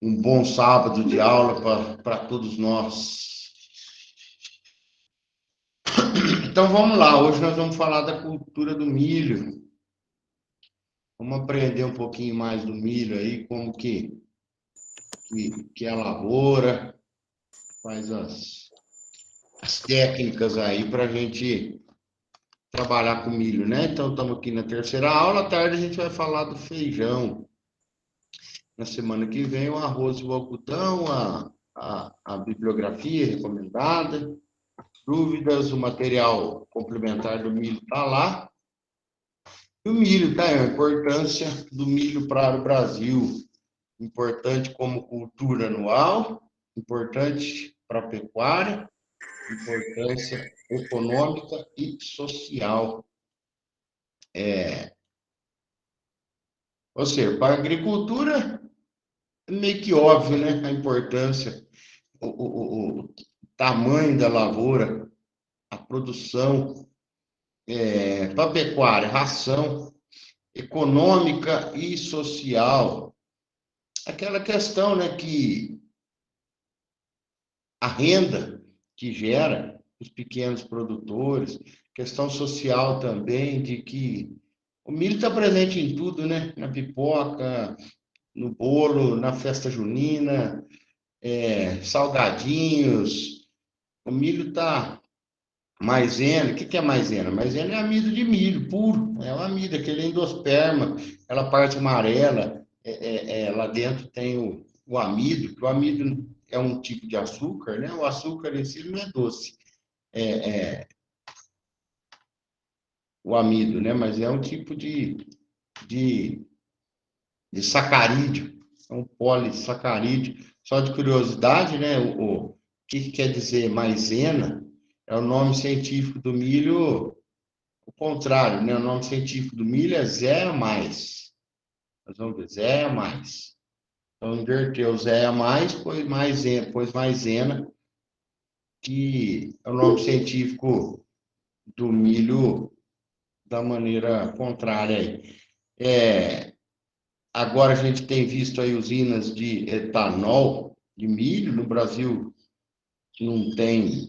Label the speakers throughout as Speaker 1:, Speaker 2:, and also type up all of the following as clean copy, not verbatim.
Speaker 1: Um bom sábado de aula para todos nós. Então vamos lá, hoje nós vamos falar da cultura do milho. Vamos aprender um pouquinho mais do milho aí, como que é a lavoura, faz as técnicas aí para a gente trabalhar com milho, né? Então estamos aqui na terceira aula, à tarde a gente vai falar do feijão. Na semana que vem o arroz e o algodão, a bibliografia recomendada. Dúvidas, o material complementar do milho está lá. E o milho, tá? A importância do milho para o Brasil. Importante como cultura anual, importante para a pecuária, importância econômica e social. Ou seja, para a agricultura, é meio que óbvio, né? A importância, o tamanho da lavoura, a produção, para a pecuária, ração econômica e social. Aquela questão, né, que a renda que gera os pequenos produtores, questão social também, de que o milho está presente em tudo, né? Na pipoca, no bolo, na festa junina, salgadinhos. O milho está maisena. O que é maisena? Maisena é amido de milho puro. É o amido, aquele endosperma, aquela parte amarela. Lá dentro tem o amido, que o amido é um tipo de açúcar, né? O açúcar em si não é doce, o amido, né? Mas é um tipo de, de sacarídeo, é um polissacarídeo. Só de curiosidade, né? O que quer dizer maisena? É o nome científico do milho. O contrário, né? O nome científico do milho é zero mais. Nós vamos ver, zero mais. Então, inverteu zero mais, pôs maisena, que é o nome científico do milho da maneira contrária aí. Agora a gente tem visto aí usinas de etanol de milho. No Brasil não tem,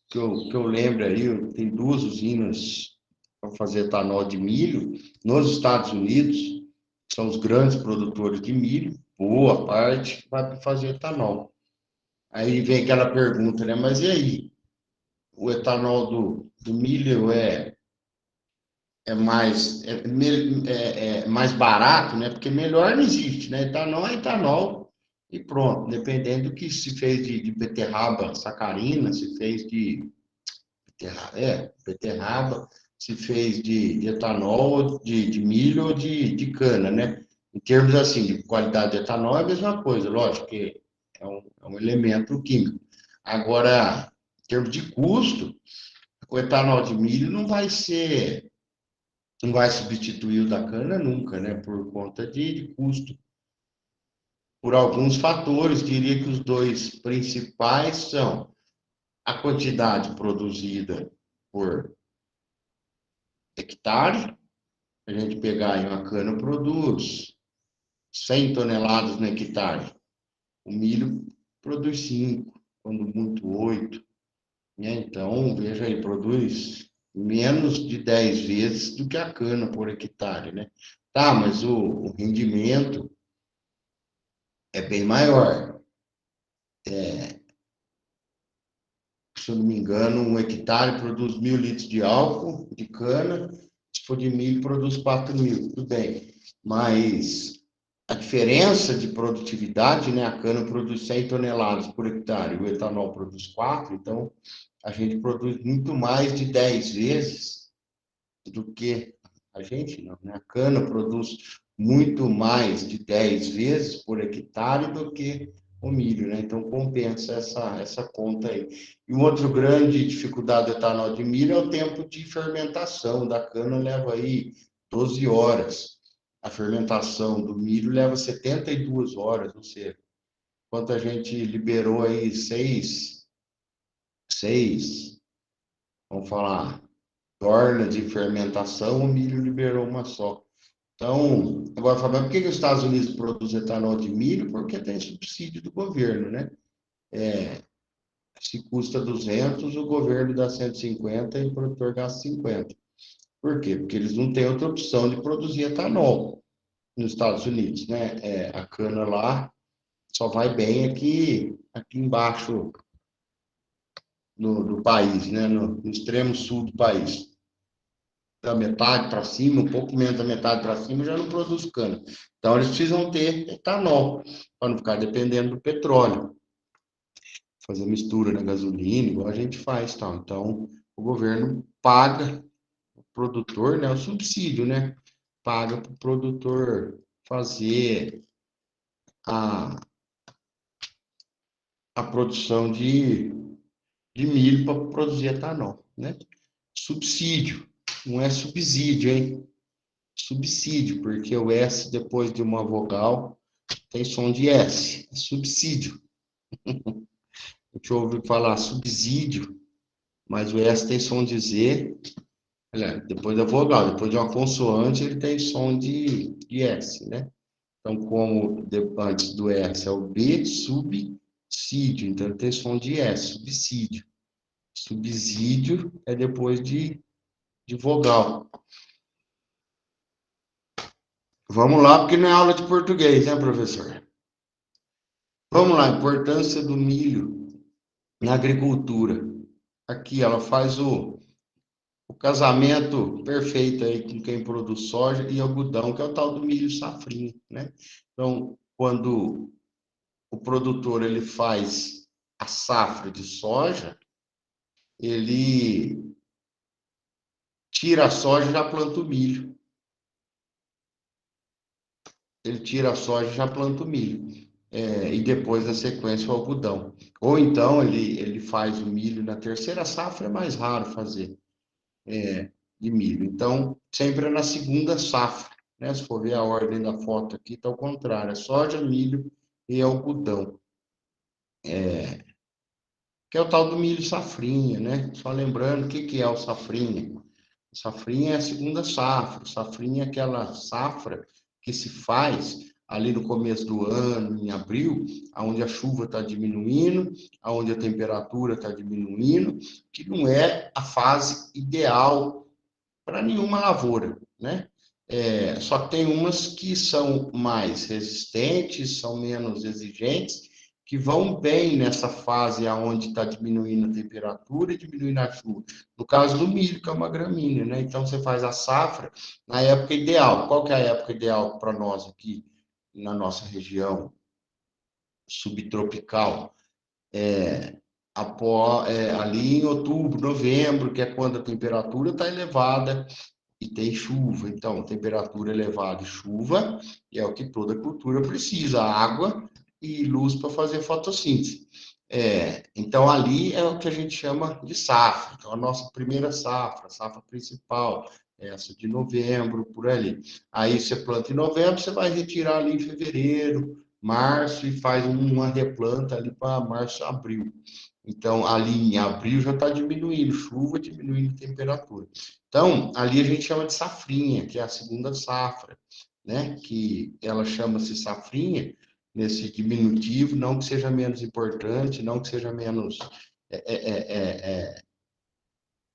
Speaker 1: que eu lembro aí, tem duas usinas para fazer etanol de milho. Nos Estados Unidos, são os grandes produtores de milho, boa parte vai fazer etanol. Aí vem aquela pergunta, né? Mas e aí? O etanol do milho é mais barato, né? Porque melhor não existe, né? Etanol é etanol e pronto. Dependendo do que se fez de beterraba sacarina, se fez de beterraba, se fez de etanol, de milho ou de cana, né? Em termos assim, de qualidade de etanol é a mesma coisa, lógico que é um elemento químico. Agora, em termos de custo, o etanol de milho não vai substituir o da cana nunca, né? Por conta de custo. Por alguns fatores, diria que os dois principais são a quantidade produzida por hectare. A gente pegar em uma cana produz 100 toneladas no hectare. O milho produz 5, quando muito 8. Né? Então, veja aí, produz menos de 10 vezes do que a cana por hectare, né? Tá, mas o rendimento é bem maior. Se eu não me engano, um hectare produz 1.000 litros de álcool de cana, se for de milho, produz 4.000, tudo bem. Mas a diferença de produtividade, né? A cana produz 100 toneladas por hectare, o etanol produz 4, então a gente produz muito mais de 10 vezes do que a gente, não, né? A cana produz muito mais de 10 vezes por hectare do que o milho, né? Então compensa essa conta aí. E uma outra grande dificuldade do etanol de milho é o tempo de fermentação. Da cana leva aí 12 horas. A fermentação do milho leva 72 horas, ou seja, enquanto a gente liberou aí seis, vamos falar, torna de fermentação, o milho liberou uma só. Então, agora, Fábio, por que os Estados Unidos produzem etanol de milho? Porque tem subsídio do governo, né? Se custa 200, o governo dá 150 e o produtor gasta 50. Por quê? Porque eles não têm outra opção de produzir etanol nos Estados Unidos, né? A cana lá só vai bem aqui embaixo no país, né? No extremo sul do país. Da metade para cima, um pouco menos da metade para cima, já não produz cana. Então, eles precisam ter etanol, para não ficar dependendo do petróleo. Fazer mistura na gasolina, igual a gente faz, tal. Então, o governo paga o produtor, né? O subsídio, né? Paga para o produtor fazer a, a produção de milho para produzir etanol, né? Subsídio, não é subsídio, hein? Subsídio, porque o S depois de uma vogal tem som de S, é subsídio. A gente ouve falar subsídio, mas o S tem som de Z, olha, depois da vogal, depois de uma consoante, ele tem som de S, né? Então, como antes do S é o B, subsídio, então ele tem som de S, subsídio. Subsídio é depois de vogal. Vamos lá, porque não é aula de português, né, professor? Vamos lá, importância do milho na agricultura. Aqui ela faz o casamento perfeito aí com quem produz soja e algodão, que é o tal do milho safrinha, né? Então, quando o produtor ele faz a safra de soja, ele tira a soja e já planta o milho. Ele tira a soja e já planta o milho. E depois, na sequência, o algodão. Ou então, ele faz o milho na terceira safra, é mais raro fazer de milho. Então, sempre é na segunda safra, né? Se for ver a ordem da foto aqui, está ao contrário. É soja, milho e algodão. Que é o tal do milho safrinha, né? Só lembrando, o que é o safrinha? O safrinha é a segunda safra. O safrinha é aquela safra que se faz ali no começo do ano, em abril, onde a chuva está diminuindo, onde a temperatura está diminuindo, que não é a fase ideal para nenhuma lavoura, né? Só que tem umas que são mais resistentes, são menos exigentes, que vão bem nessa fase onde está diminuindo a temperatura e diminuindo a chuva. No caso do milho, que é uma gramínea, né? Então você faz a safra na época ideal. Qual que é a época ideal para nós aqui na nossa região subtropical? Ali em outubro, novembro, que é quando a temperatura está elevada e tem chuva. Então, temperatura elevada e chuva é o que toda cultura precisa: água e luz para fazer fotossíntese. Então, ali é o que a gente chama de safra. Então, a nossa primeira safra, a safra principal, essa de novembro, por ali. Aí você planta em novembro, você vai retirar ali em fevereiro, março, e faz uma replanta ali para março, abril. Então, ali em abril já está diminuindo chuva, diminuindo temperatura. Então, ali a gente chama de safrinha, que é a segunda safra, né? Que ela chama-se safrinha nesse diminutivo, não que seja menos importante, não que seja menos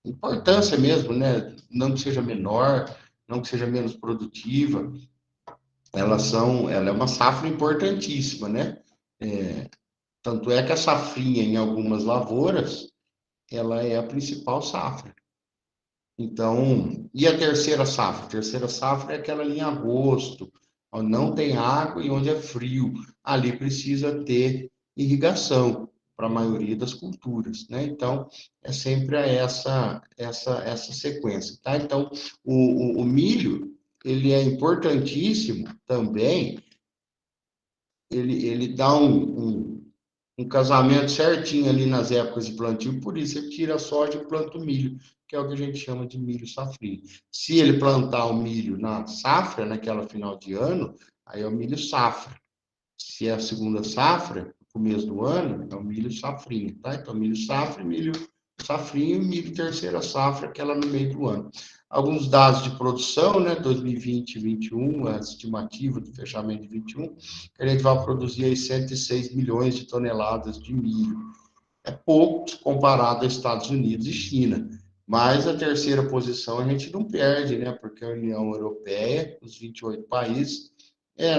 Speaker 1: importância mesmo, né? Não que seja menor, não que seja menos produtiva. Ela é uma safra importantíssima, né? Tanto é que a safrinha em algumas lavouras, ela é a principal safra. Então, e a terceira safra? A terceira safra é aquela ali em agosto, onde não tem água e onde é frio. Ali precisa ter irrigação para a maioria das culturas, né? Então, é sempre essa sequência, tá? Então, o milho, ele é importantíssimo também, ele dá um casamento certinho ali nas épocas de plantio, por isso ele tira a soja e planta o milho, que é o que a gente chama de milho safrinho. Se ele plantar o milho na safra, naquela final de ano, aí é o milho safra. Se é a segunda safra, começo do ano, é o milho safrinho, tá? Então, milho safra e milho safrinha, e milho terceira safra, aquela no meio do ano. Alguns dados de produção, né, 2020 e 2021, a estimativa do fechamento de 2021, que a gente vai produzir aí 106 milhões de toneladas de milho. É pouco comparado aos Estados Unidos e China. Mas a terceira posição a gente não perde, né? Porque a União Europeia, os 28 países,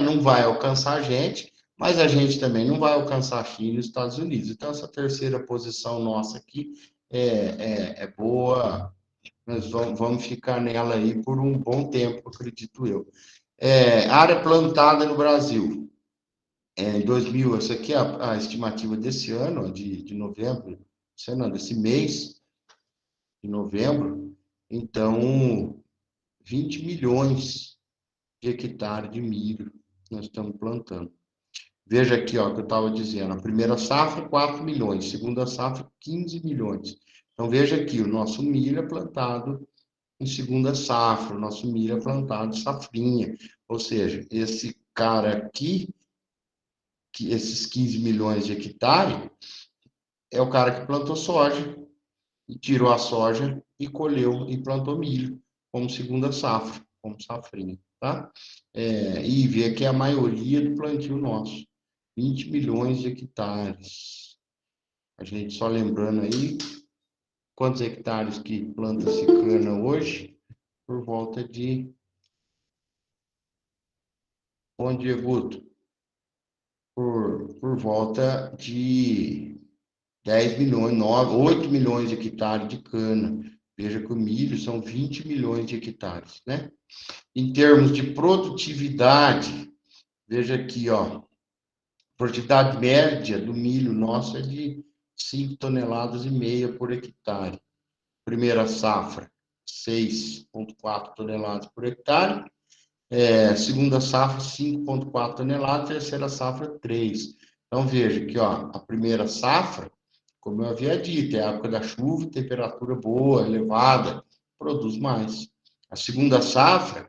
Speaker 1: não vai alcançar a gente, mas a gente também não vai alcançar a China e os Estados Unidos. Então, essa terceira posição nossa aqui é boa, nós vamos ficar nela aí por um bom tempo, acredito eu. Área plantada no Brasil. Em 2000, essa aqui é a estimativa desse ano, de novembro, desse mês de novembro. Então, 20 milhões de hectares de milho nós estamos plantando. Veja aqui, ó, que eu estava dizendo, a primeira safra, 4 milhões, segunda safra, 15 milhões. Então, veja aqui, o nosso milho é plantado em segunda safra, o nosso milho é plantado safrinha. Ou seja, esse cara aqui, que esses 15 milhões de hectares, é o cara que plantou soja, e tirou a soja e colheu e plantou milho como segunda safra, como safrinha, tá? E vê que é a maioria do plantio nosso, 20 milhões de hectares. A gente só lembrando aí, quantos hectares que planta-se cana hoje? Por volta de, bom dia, Guto, por volta de 10 milhões, 9, 8 milhões de hectares de cana. Veja que o milho são 20 milhões de hectares, né? Em termos de produtividade, veja aqui, ó, a produtividade média do milho nosso é de 5 toneladas e meia por hectare. Primeira safra, 6,4 toneladas por hectare. Segunda safra, 5,4 toneladas. Terceira safra, 3. Então, veja que, ó, a primeira safra, como eu havia dito, é a época da chuva, temperatura boa, elevada, produz mais. A segunda safra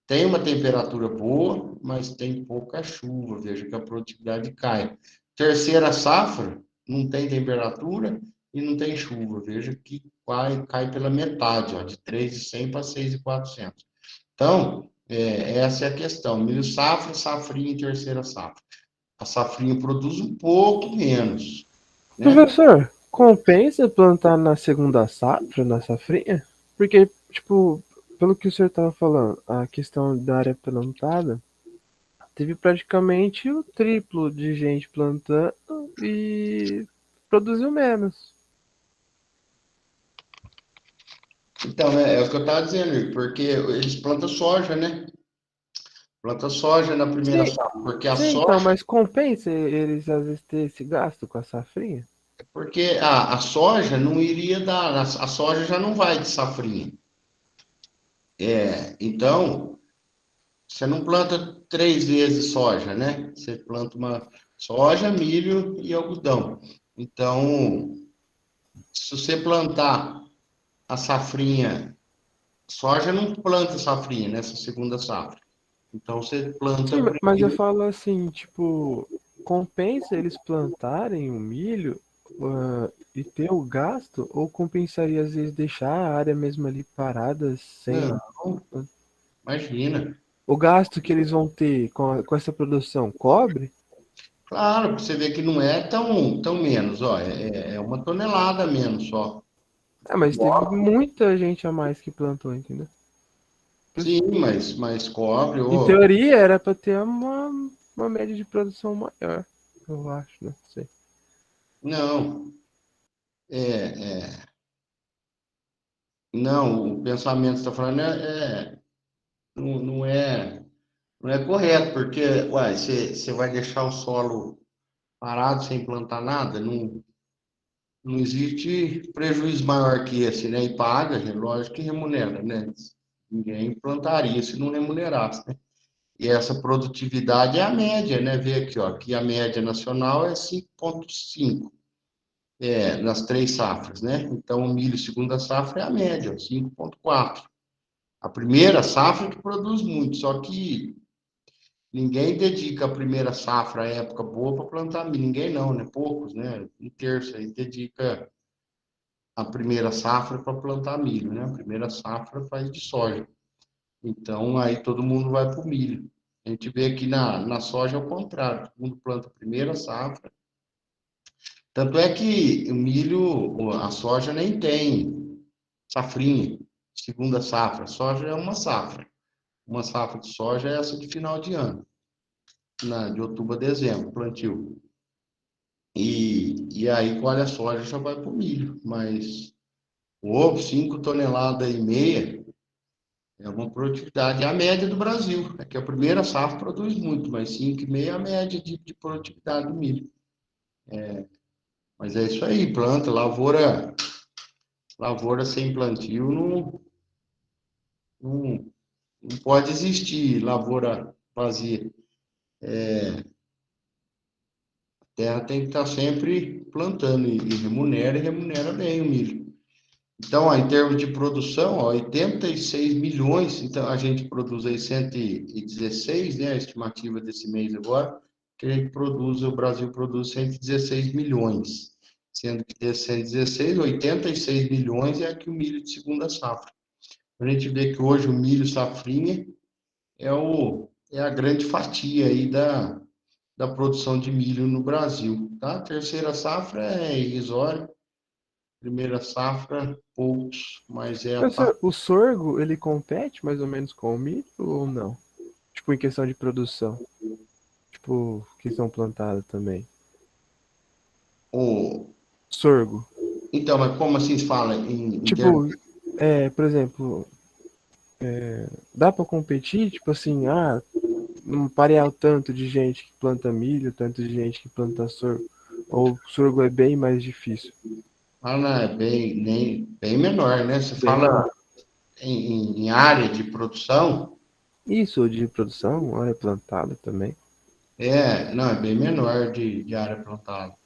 Speaker 1: tem uma temperatura boa, mas tem pouca chuva, veja que a produtividade cai. Terceira safra, não tem temperatura e não tem chuva, veja que cai pela metade, ó, de 3.100 para 6.400. Então, essa é a questão. Milho safra, safrinha e terceira safra. A safrinha produz um pouco menos, né?
Speaker 2: Professor, compensa plantar na segunda safra, na safrinha? Porque, tipo, pelo que o senhor estava falando, a questão da área plantada, teve praticamente o triplo de gente plantando e produziu menos.
Speaker 1: Então, é o que eu estava dizendo, porque eles plantam soja, né? Planta soja na primeira
Speaker 2: Sim,
Speaker 1: safra, porque a
Speaker 2: sim, então,
Speaker 1: soja
Speaker 2: mas compensa eles às vezes ter esse gasto com a safrinha?
Speaker 1: Porque a soja não iria dar, a soja já não vai de safrinha. Então, você não planta 3 vezes soja, né? Você planta uma soja, milho e algodão. Então, se você plantar a safrinha, soja não planta safrinha nessa segunda safra. Então, você planta
Speaker 2: Sim, mas eu
Speaker 1: primeiro.
Speaker 2: falo assim, tipo, compensa eles plantarem o milho, e ter o gasto, ou compensaria às vezes deixar a área mesmo ali parada sem
Speaker 1: Não, imagina.
Speaker 2: o gasto que eles vão ter com essa produção cobre?
Speaker 1: Claro, você vê que não é tão menos, ó, é 1 tonelada menos só.
Speaker 2: Ah, mas teve muita gente a mais que plantou, entendeu?
Speaker 1: Sim, mas cobre,
Speaker 2: Em
Speaker 1: ô,
Speaker 2: teoria era para ter uma média de produção maior, eu acho, né? Não sei.
Speaker 1: não, é, não, o pensamento que você está falando não é correto, porque, uai, você vai deixar o solo parado sem plantar nada, não existe prejuízo maior que esse, né? E paga, é lógico que remunera, né? Ninguém plantaria se não remunerasse, né? E essa produtividade é a média, né? Vê aqui, ó, que a média nacional é 5,5. Nas 3 safras, né? Então, o milho segunda safra é a média, 5,4. A primeira safra que produz muito, só que ninguém dedica a primeira safra, a época boa, para plantar milho. Ninguém não, né? Poucos, né? Um terço aí dedica a primeira safra para plantar milho, né? A primeira safra faz de soja. Então, aí todo mundo vai para o milho. A gente vê aqui na soja é o contrário, todo mundo planta a primeira safra. Tanto é que o milho, a soja nem tem safrinha, segunda safra. A soja é uma safra. Uma safra de soja é essa de final de ano, de outubro a dezembro, plantio. E aí colhe a soja já vai para o milho. Mas o ovo, 5,5 toneladas é uma produtividade, é a média do Brasil. É que a primeira safra produz muito, mas 5,5 é a média de produtividade do milho. Mas é isso aí, planta, lavoura sem plantio não, não pode existir lavoura vazia. A terra tem que estar sempre plantando e remunera bem o milho. Então, ó, em termos de produção, ó, 86 milhões, então a gente produz aí 116, né, a estimativa desse mês agora, que a gente produz, o Brasil produz 116 milhões, sendo que desses 116, 86 milhões é aqui o milho de segunda safra. A gente vê que hoje o milho safrinha é a grande fatia aí da produção de milho no Brasil, tá? A terceira safra é irrisória, primeira safra, poucos, mas é a
Speaker 2: Mas o sorgo, ele compete mais ou menos com o milho ou não? Tipo, em questão de produção. Tipo, questão plantada também.
Speaker 1: o
Speaker 2: Sorgo.
Speaker 1: Então, mas como assim se fala em termos?
Speaker 2: Tipo, por exemplo, dá pra competir? Tipo assim, não parear o tanto de gente que planta milho, tanto de gente que planta sorgo. Ou sorgo é bem mais difícil.
Speaker 1: Fala bem menor, né? Você
Speaker 2: Bem menor.
Speaker 1: fala em área de produção,
Speaker 2: Isso, de produção, área plantada também.
Speaker 1: não, é bem menor de área plantada.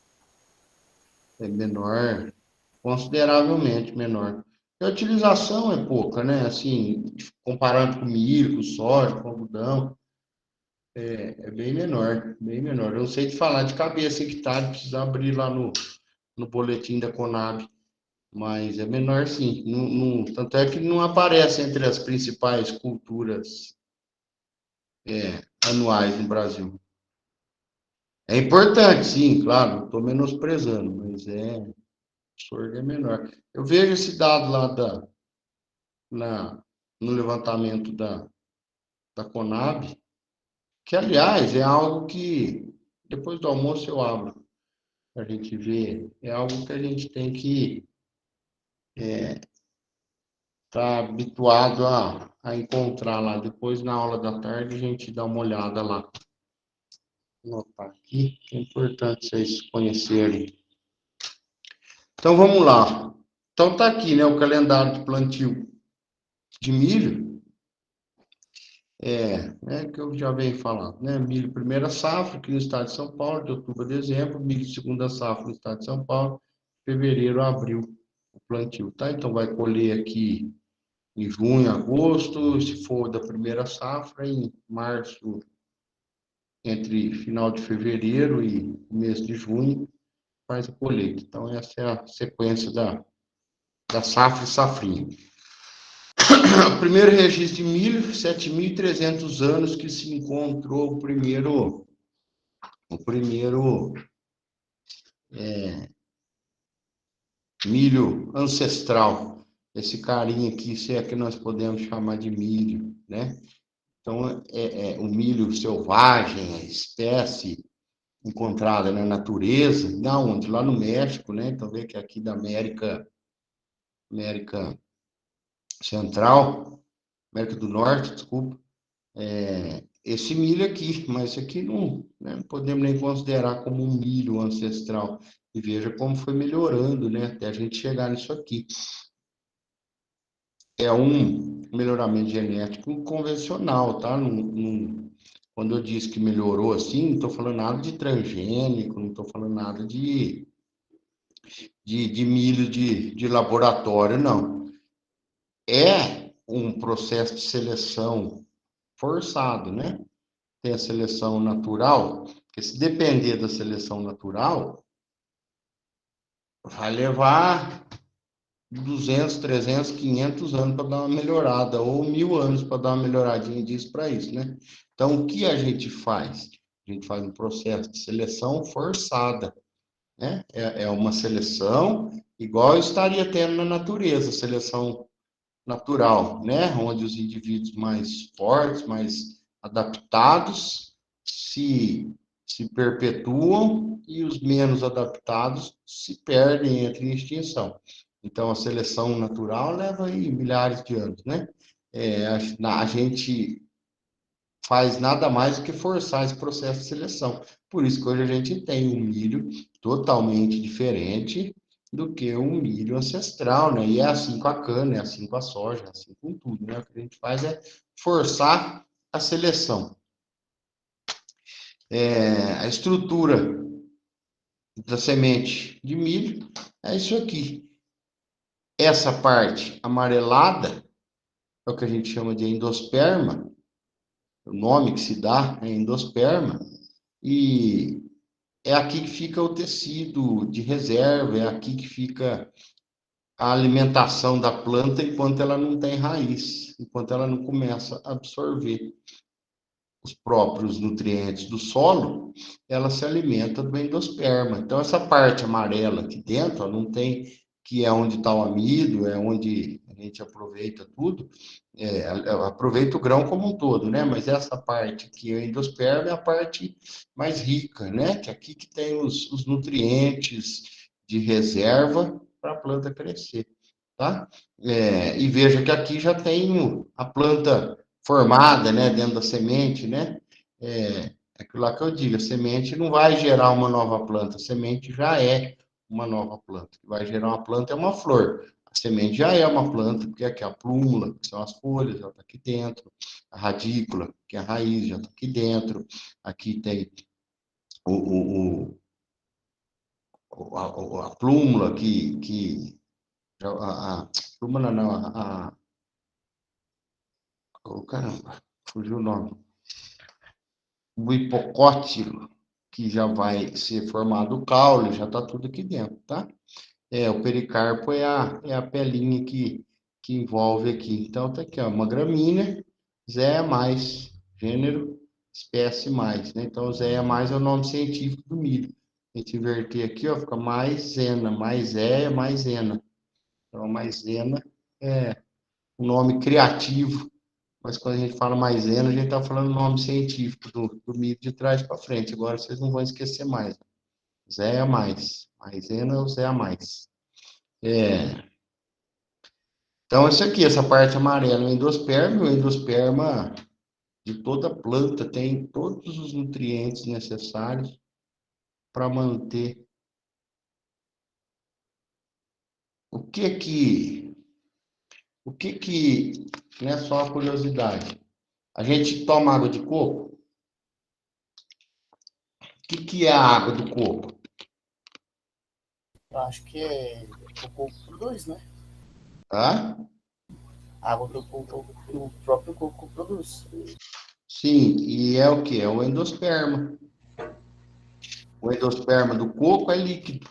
Speaker 1: É menor, consideravelmente menor. A utilização é pouca, né? Assim, comparando com milho, com soja, com algodão, é bem menor, bem menor. Eu não sei te falar de cabeça hectare, precisa abrir lá no boletim da Conab. Mas é menor sim. Tanto é que não aparece entre as principais culturas anuais no Brasil. É importante, sim, claro, não estou menosprezando, mas o sorgo é menor. Eu vejo esse dado lá na, no levantamento da Conab, que, aliás, é algo que, depois do almoço, eu abro para a gente ver. É algo que a gente tem que estar habituado a encontrar lá. Depois, na aula da tarde, a gente dá uma olhada lá. Vou anotar aqui, que é importante vocês conhecerem. Então, vamos lá. Então, está aqui, né, o calendário de plantio de milho. Que eu já venho falando, né? Milho primeira safra, aqui no estado de São Paulo, de outubro a dezembro. Milho segunda safra no estado de São Paulo, fevereiro a abril, o plantio, tá? Então, vai colher aqui em junho, agosto, se for da primeira safra, em março, entre final de fevereiro e mês de junho, faz a colheita. Então, essa é a sequência da safra e safrinha. O primeiro registro de milho, 7.300 anos que se encontrou o primeiro milho ancestral. Esse carinha aqui, se é que nós podemos chamar de milho, né? Então, o milho selvagem, a espécie encontrada na natureza, na onde? Lá no México, né? Então, vê que aqui da América Central, América do Norte, desculpa, esse milho aqui, mas esse aqui não podemos nem considerar como um milho ancestral. E veja como foi melhorando, né? Até a gente chegar nisso aqui. É um melhoramento genético convencional, tá? Quando eu disse que melhorou assim, não estou falando nada de transgênico, não estou falando nada de milho de laboratório, não. É um processo de seleção forçado, né? Tem a seleção natural, porque se depender da seleção natural, vai levar 200, 300, 500 anos para dar uma melhorada, ou 1000 anos para dar uma melhoradinha disso para isso, né? Então, o que a gente faz? A gente faz um processo de seleção forçada, né? É uma seleção igual estaria tendo na natureza, seleção natural, né? Onde os indivíduos mais fortes, mais adaptados se perpetuam e os menos adaptados se perdem, entram em extinção. Então, a seleção natural leva aí milhares de anos, né? A gente faz nada mais do que forçar esse processo de seleção. Por isso que hoje a gente tem um milho totalmente diferente do que um milho ancestral, né? E é assim com a cana, é assim com a soja, é assim com tudo, né? O que a gente faz é forçar a seleção. A estrutura da semente de milho é isso aqui. Essa parte amarelada é o que a gente chama de endosperma, o nome que se dá é endosperma, e é aqui que fica o tecido de reserva, é aqui que fica a alimentação da planta enquanto ela não tem raiz, enquanto ela não começa a absorver os próprios nutrientes do solo, ela se alimenta do endosperma. Então, essa parte amarela aqui dentro, ó, não tem, que é onde está o amido, é onde a gente aproveita tudo, aproveita o grão como um todo, né? Mas essa parte aqui, o endosperma, é a parte mais rica, né? Que é aqui que tem os nutrientes de reserva para a planta crescer, tá? E veja que aqui já tem a planta formada, né, dentro da semente, né? Aquilo lá que eu digo, a semente não vai gerar uma nova planta, a semente já é uma nova planta. O que vai gerar uma planta é uma flor. A semente já é uma planta, porque aqui a plúmula, que são as folhas, já está aqui dentro. A radícula, que é a raiz, já está aqui dentro. Aqui tem o, a plúmula, a plúmula não, caramba, fugiu o nome. O hipocótilo, que já vai ser formado o caule, já está tudo aqui dentro, tá? O pericarpo é a pelinha que envolve aqui. Então, tá aqui, ó, uma gramínea, Zea mais, gênero, espécie mais, né? Então, Zea mais é o nome científico do milho. A gente inverter aqui, ó, fica maisena, maisea, maisena. Então, maisena é o nome criativo, mas quando a gente fala maisena, a gente está falando o nome científico do milho de trás para frente. Agora vocês não vão esquecer mais. Zea mais. Maisena ou Zea mais. Então, isso aqui, essa parte amarela, o endosperma de toda planta tem todos os nutrientes necessários para manter. O que que, né, só uma curiosidade. A gente toma água de coco? O que é a água do coco?
Speaker 3: Eu acho que é o coco produz, né?
Speaker 1: Tá?
Speaker 3: A água do coco que o próprio coco produz.
Speaker 1: Sim, e é o que? É o endosperma. O endosperma do coco é líquido.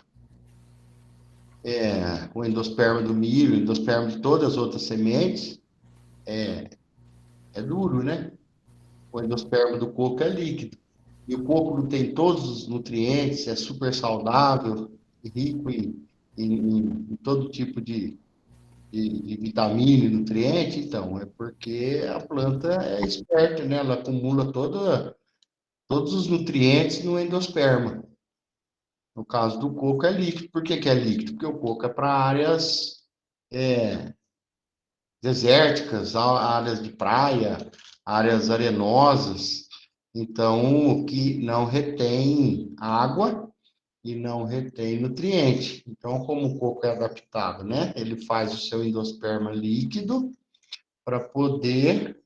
Speaker 1: O endosperma do milho, o endosperma de todas as outras sementes é duro, né? O endosperma do coco é líquido. E o coco não tem todos os nutrientes, é super saudável, rico em todo tipo de vitamina e nutriente. Então, é porque a planta é esperta, né? Ela acumula todos os nutrientes no endosperma. No caso do coco é líquido. Por que é líquido? Porque o coco é para áreas desérticas, áreas de praia, áreas arenosas, então que não retém água e não retém nutriente. Então, como o coco é adaptado, né? Ele faz o seu endosperma líquido para poder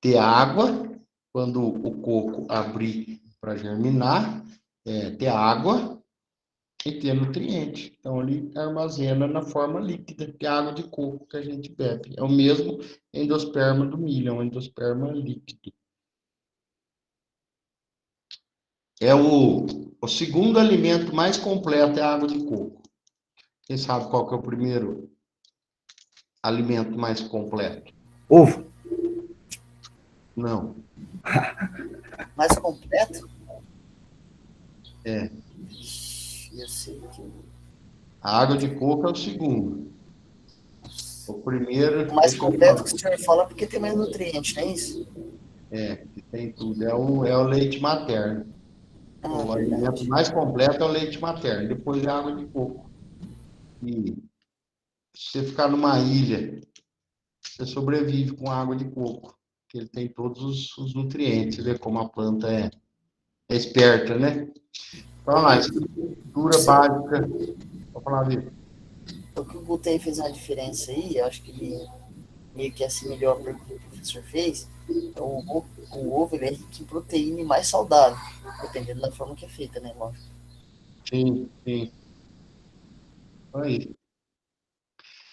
Speaker 1: ter água quando o coco abrir para germinar, ter água e ter nutriente. Então, ele armazena na forma líquida, que é a água de coco que a gente bebe. É o mesmo endosperma do milho, é um endosperma líquido. O segundo alimento mais completo é a água de coco. Quem sabe qual que é o primeiro alimento mais completo?
Speaker 4: Ovo.
Speaker 1: Não.
Speaker 3: Mais completo?
Speaker 1: É.
Speaker 3: Eu sei que
Speaker 1: A água de coco é o segundo. O primeiro,
Speaker 3: o mais
Speaker 1: deixa eu
Speaker 3: completo
Speaker 1: falar.
Speaker 3: que o senhor fala porque tem mais nutriente, não é isso?
Speaker 1: Que tem tudo. É o leite materno. O alimento
Speaker 3: Verdade.
Speaker 1: mais completo é o leite materno. Depois é a água de coco. E se você ficar numa ilha, você sobrevive com água de coco, que ele tem todos os nutrientes. Você vê como a planta é esperta, né? Então, lá, estrutura básica. Vou falar disso.
Speaker 3: O que o Gutei fez uma diferença aí, eu acho que ele meio que assimilou a pergunta que o professor fez. O ovo ele é rico em proteína e mais saudável, dependendo da forma que é feita, né, lógico.
Speaker 1: Sim, sim. Aí.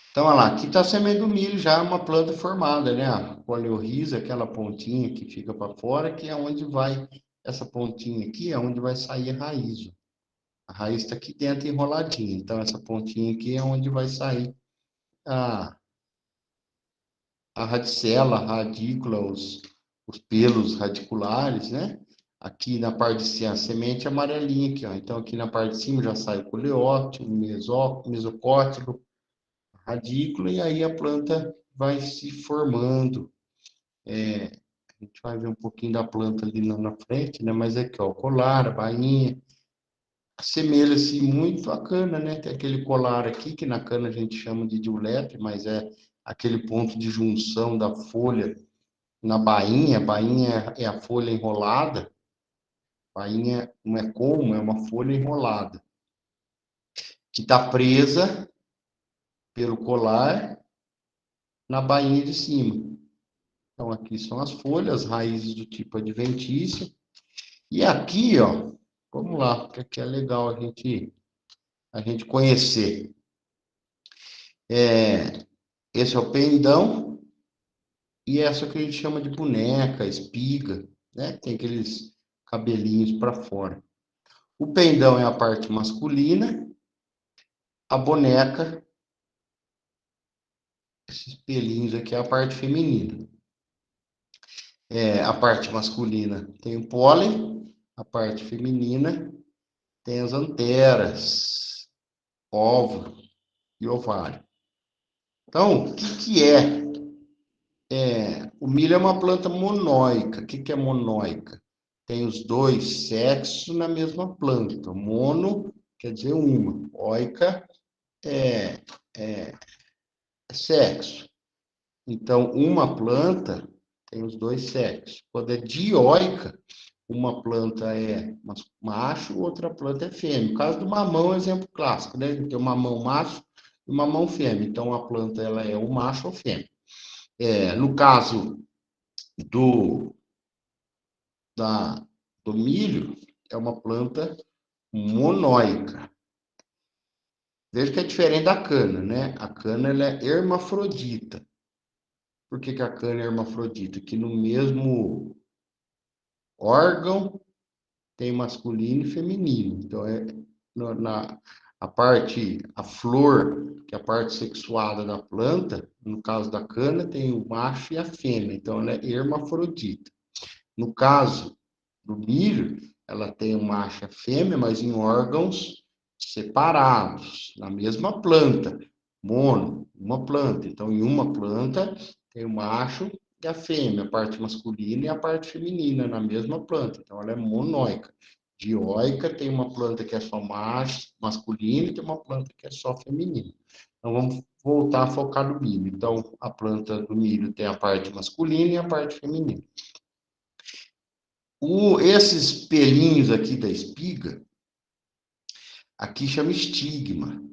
Speaker 1: Então, olha lá, aqui está a semente do milho, já é uma planta formada, né? A coleorrhiza, aquela pontinha que fica para fora, que é onde vai, essa pontinha aqui é onde vai sair a raiz. A raiz está aqui dentro enroladinha, então essa pontinha aqui é onde vai sair a radicela, a radícula, os pelos radiculares, né? Aqui na parte de cima, a semente amarelinha aqui, ó. Então, aqui na parte de cima já sai o coleóptero, o mesocótilo, a radícula, e aí a planta vai se formando. A gente vai ver um pouquinho da planta ali na frente, né? Mas aqui, ó, o colar, a bainha, assemelha-se muito à cana, né? Tem aquele colar aqui, que na cana a gente chama de diulepe, mas é aquele ponto de junção da folha na bainha. Bainha é a folha enrolada. Bainha não é como, é uma folha enrolada, que está presa pelo colar na bainha de cima. Então, aqui são as folhas, raízes do tipo adventício. E aqui, ó, vamos lá, porque aqui é legal a gente conhecer. Esse é o pendão, e essa que a gente chama de boneca, espiga, né? Tem aqueles cabelinhos para fora. O pendão é a parte masculina, a boneca, esses pelinhos aqui é a parte feminina. A parte masculina tem o pólen, a parte feminina tem as anteras, óvulo e ovário. Então, o que é? O milho é uma planta monóica. O que é monóica? Tem os dois sexos na mesma planta. Mono quer dizer uma. Oica é sexo. Então, uma planta tem os dois sexos. Quando é dioica, uma planta é macho, outra planta é fêmea. No caso do mamão, é um exemplo clássico, né? Tem o mamão macho e o mamão fêmea. Então, a planta ela é o macho ou fêmea. No caso do, do milho, é uma planta monóica. Veja que é diferente da cana, né? A cana ela é hermafrodita. Por que a cana é hermafrodita? Que no mesmo órgão tem masculino e feminino. Então, a flor, que é a parte sexuada da planta, no caso da cana, tem o macho e a fêmea. Então, ela é hermafrodita. No caso do milho, ela tem o macho e a fêmea, mas em órgãos separados, na mesma planta, mono, uma planta. Então, em uma planta, tem o macho e a fêmea, a parte masculina e a parte feminina, na mesma planta. Então, ela é monóica. Dioica tem uma planta que é só masculina e tem uma planta que é só feminina. Então, vamos voltar a focar no milho. Então, a planta do milho tem a parte masculina e a parte feminina. Esses pelinhos aqui da espiga, aqui chama estigma.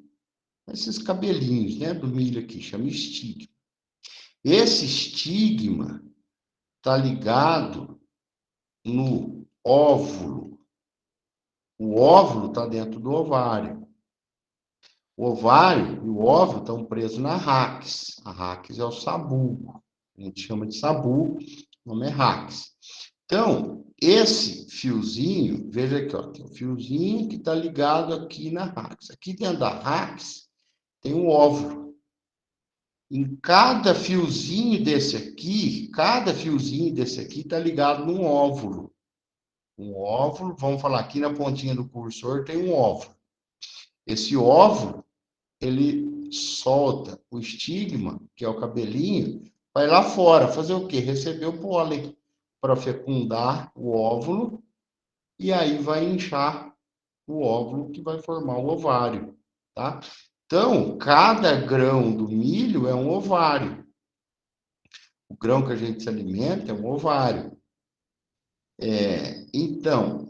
Speaker 1: Esses cabelinhos, né, do milho aqui, chama estigma. Esse estigma está ligado no óvulo. O óvulo está dentro do ovário. O ovário e o óvulo estão presos na rax. A rax é o sabugo. A gente chama de sabugo, o nome é rax. Então, esse fiozinho, veja aqui, ó, tem um fiozinho que está ligado aqui na rax. Aqui dentro da rax tem um óvulo. Em cada fiozinho desse aqui está ligado num óvulo. Um óvulo, vamos falar aqui na pontinha do cursor, tem um óvulo. Esse óvulo, ele solta o estigma, que é o cabelinho, vai lá fora, fazer o quê? Receber o pólen para fecundar o óvulo, e aí vai inchar o óvulo que vai formar o ovário, tá? Então, cada grão do milho é um ovário. O grão que a gente se alimenta é um ovário. Então,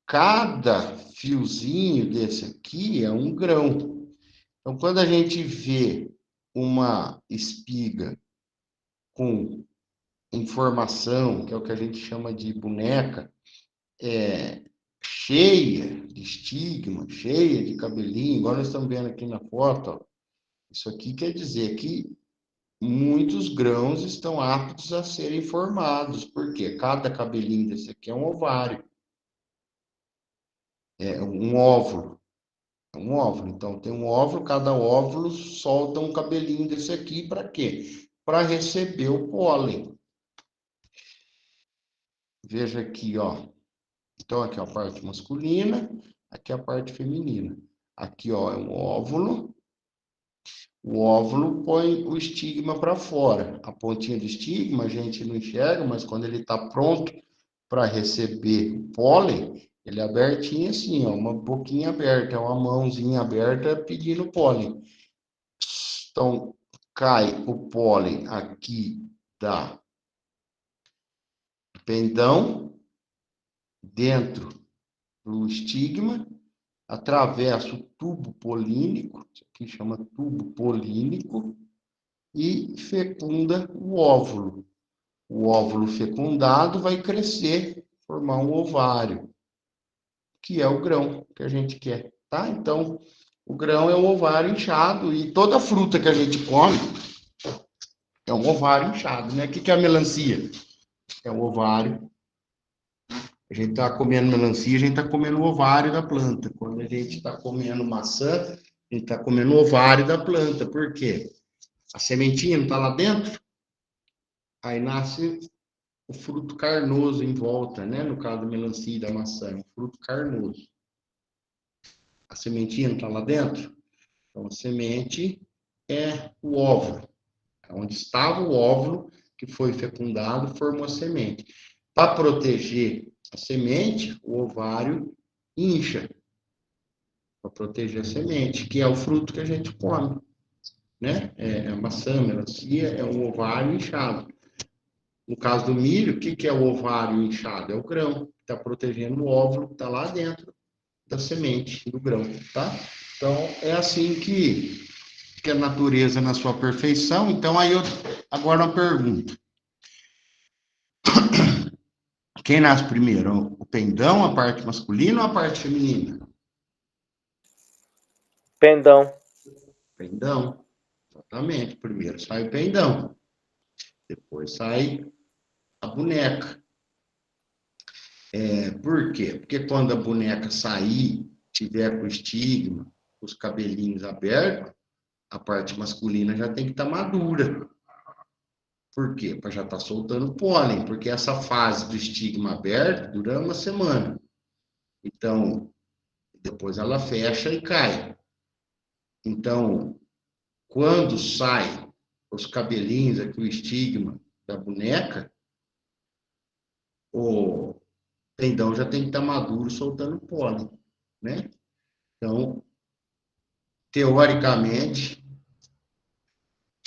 Speaker 1: cada fiozinho desse aqui é um grão. Então, quando a gente vê uma espiga com informação, que é o que a gente chama de boneca, cheia de estigma, cheia de cabelinho, igual nós estamos vendo aqui na foto, ó. Isso aqui quer dizer que muitos grãos estão aptos a serem formados, porque cada cabelinho desse aqui é um ovário, é um óvulo. É um óvulo. Então, tem um óvulo, cada óvulo solta um cabelinho desse aqui para quê? Para receber o pólen. Veja aqui, ó. Então, aqui é a parte masculina, aqui é a parte feminina. Aqui, ó, é um óvulo. O óvulo põe o estigma para fora. A pontinha do estigma a gente não enxerga, mas quando ele está pronto para receber o pólen, ele é abertinho assim, ó, uma boquinha aberta, uma mãozinha aberta pedindo pólen. Então, cai o pólen aqui da pendão, dentro do estigma, atravessa o tubo polínico, isso aqui chama tubo polínico, e fecunda o óvulo. O óvulo fecundado vai crescer, formar um ovário, que é o grão que a gente quer, tá? Então, o grão é o ovário inchado e toda fruta que a gente come é um ovário inchado, né? O que é a melancia? É um ovário. A gente está comendo melancia, a gente está comendo o ovário da planta. Quando a gente está comendo maçã, a gente está comendo o ovário da planta. Por quê? A sementinha não está lá dentro? Aí nasce o fruto carnoso em volta, né? No caso da melancia e da maçã, é um fruto carnoso. A sementinha não está lá dentro? Então, a semente é o óvulo. É onde estava o óvulo que foi fecundado, formou a semente. Para proteger a semente, o ovário incha. Para proteger a semente, que é o fruto que a gente come. Né? A maçã, a melancia, é um ovário inchado. No caso do milho, o que é o ovário inchado? É o grão, que está protegendo o óvulo que está lá dentro da semente, do grão, tá? Então, é assim que a natureza na sua perfeição. Então, agora uma pergunta. Quem nasce primeiro? O pendão, a parte masculina ou a parte feminina?
Speaker 2: Pendão.
Speaker 1: Pendão, exatamente. Primeiro sai o pendão, depois sai a boneca. Por quê? Porque quando a boneca sair, tiver com o estigma, os cabelinhos abertos, a parte masculina já tem que estar madura. Por quê? Para já estar soltando pólen, porque essa fase do estigma aberto dura uma semana. Então, depois ela fecha e cai. Então, quando sai os cabelinhos aqui, o estigma da boneca, o tendão já tem que estar maduro, soltando pólen, né? Então, teoricamente,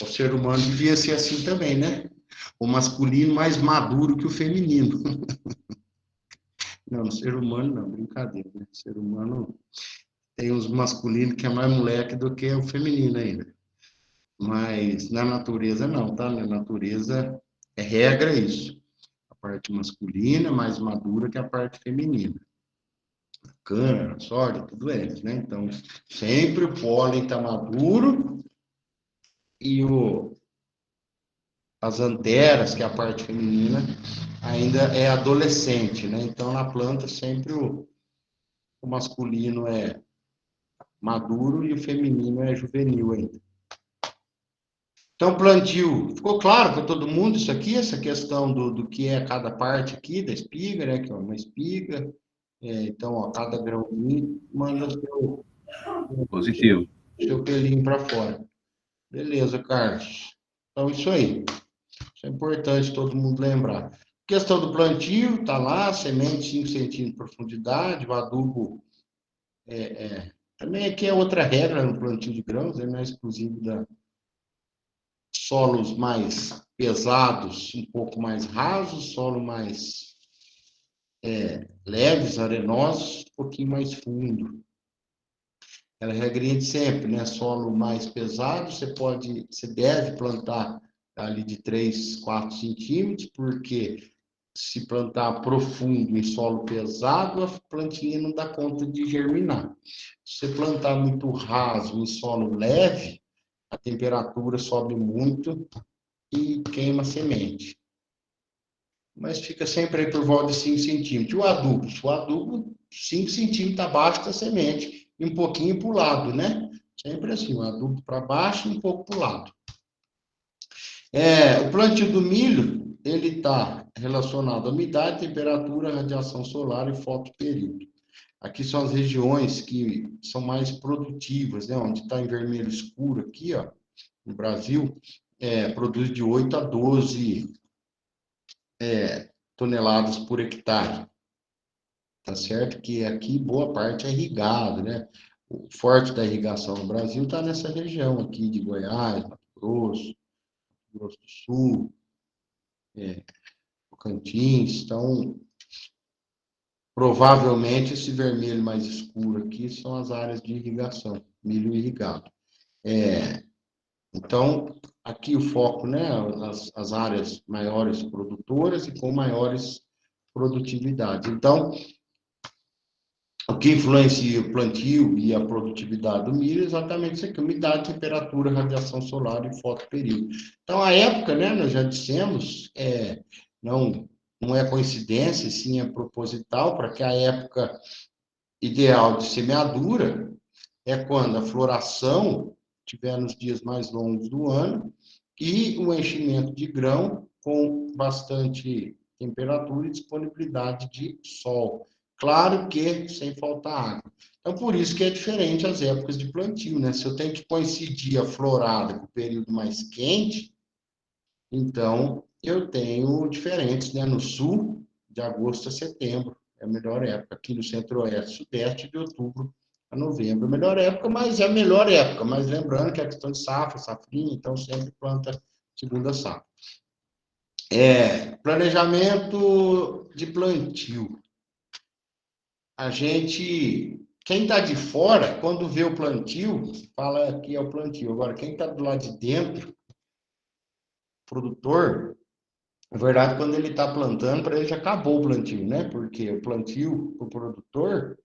Speaker 1: o ser humano devia ser assim também, né? O masculino mais maduro que o feminino. Não, o ser humano não, brincadeira, né? O ser humano tem uns masculinos que é mais moleque do que o feminino ainda. Mas na natureza não, tá? Na natureza é regra isso. A parte masculina é mais madura que a parte feminina. A cana, a soja, tudo eles, né? Então, sempre o pólen está maduro e as anteras, que é a parte feminina, ainda é adolescente, né? Então, na planta, sempre o masculino é maduro e o feminino é juvenil ainda. Então, plantio, ficou claro para todo mundo isso aqui, essa questão do que é cada parte aqui da espiga, né? Que é uma espiga. Então, ó, cada grãozinho manda
Speaker 4: Positivo.
Speaker 1: seu pelinho para fora. Beleza, Carlos. Então, isso aí. Isso é importante todo mundo lembrar. Questão do plantio, tá lá, semente 5 centímetros de profundidade, o adubo também aqui é outra regra no plantio de grãos, não é exclusivo da solos mais pesados, um pouco mais rasos, solo mais leves, arenosos, um pouquinho mais fundo. Ela é regrinha de sempre, né? Solo mais pesado, você deve plantar ali de 3, 4 centímetros, porque se plantar profundo em solo pesado, a plantinha não dá conta de germinar. Se você plantar muito raso em solo leve, a temperatura sobe muito e queima a semente. Mas fica sempre aí por volta de 5 centímetros. O adubo, 5 centímetros abaixo da semente e um pouquinho para o lado, né? Sempre assim, o adubo para baixo e um pouco para o lado. O plantio do milho, ele está relacionado à umidade, temperatura, radiação solar e fotoperíodo. Aqui são as regiões que são mais produtivas, né? Onde está em vermelho escuro aqui, ó, no Brasil, produz de 8 a 12 toneladas por hectare. Tá certo que aqui boa parte é irrigado, né? O forte da irrigação no Brasil está nessa região aqui de Goiás, Mato Grosso do Sul, Tocantins. Então, provavelmente esse vermelho mais escuro aqui são as áreas de irrigação, milho irrigado. Então, aqui o foco, né? As áreas maiores produtoras e com maiores produtividades. Então, o que influencia o plantio e a produtividade do milho é exatamente isso aqui: umidade, temperatura, radiação solar e fotoperíodo. Então, a época, né, nós já dissemos, não é coincidência, sim é proposital, para que a época ideal de semeadura é quando a floração estiver nos dias mais longos do ano e o enchimento de grão com bastante temperatura e disponibilidade de sol. Claro que sem faltar água. Então, por isso que é diferente as épocas de plantio, né? Se eu tenho que coincidir a florada com o período mais quente, então eu tenho diferentes, né? No sul, de agosto a setembro é a melhor época. Aqui no centro-oeste, sudeste, de outubro a novembro é a melhor época, mas é a melhor época. Mas lembrando que é questão de safra, safrinha, então sempre planta segunda safra. Planejamento de plantio. Quem está de fora, quando vê o plantio, fala que é o plantio. Agora, quem está do lado de dentro, produtor, na verdade, quando ele está plantando, para ele já acabou o plantio, né? Porque o plantio para o produtor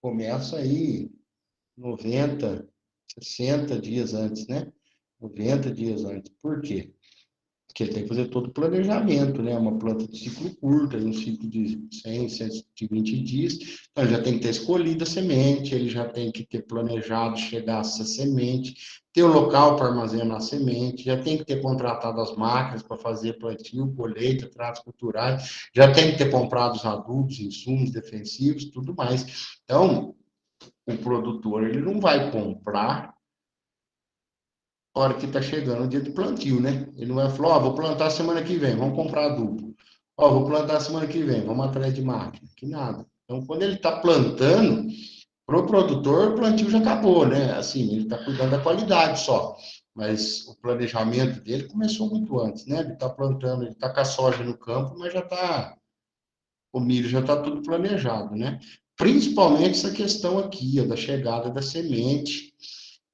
Speaker 1: começa aí 90, 60 dias antes, né? 90 dias antes. Por quê? Porque ele tem que fazer todo o planejamento, né? Uma planta de ciclo curto, um ciclo de 100, 120 dias. Então, ele já tem que ter escolhido a semente, ele já tem que ter planejado chegar a essa semente, ter o local para armazenar a semente, já tem que ter contratado as máquinas para fazer plantio, colheita, tratos culturais, já tem que ter comprado os adubos, insumos defensivos, tudo mais. Então, o produtor, ele não vai comprar a hora que está chegando o dia do plantio, né? Ele não vai falar, vou plantar semana que vem, vamos comprar adubo. Vou plantar semana que vem, vamos atrás de máquina. Que nada. Então, quando ele está plantando, para o produtor, o plantio já acabou, né? Assim, ele está cuidando da qualidade só. Mas o planejamento dele começou muito antes, né? Ele está plantando, ele está com a soja no campo, mas o milho já está tudo planejado, né? Principalmente essa questão aqui, ó, da chegada da semente.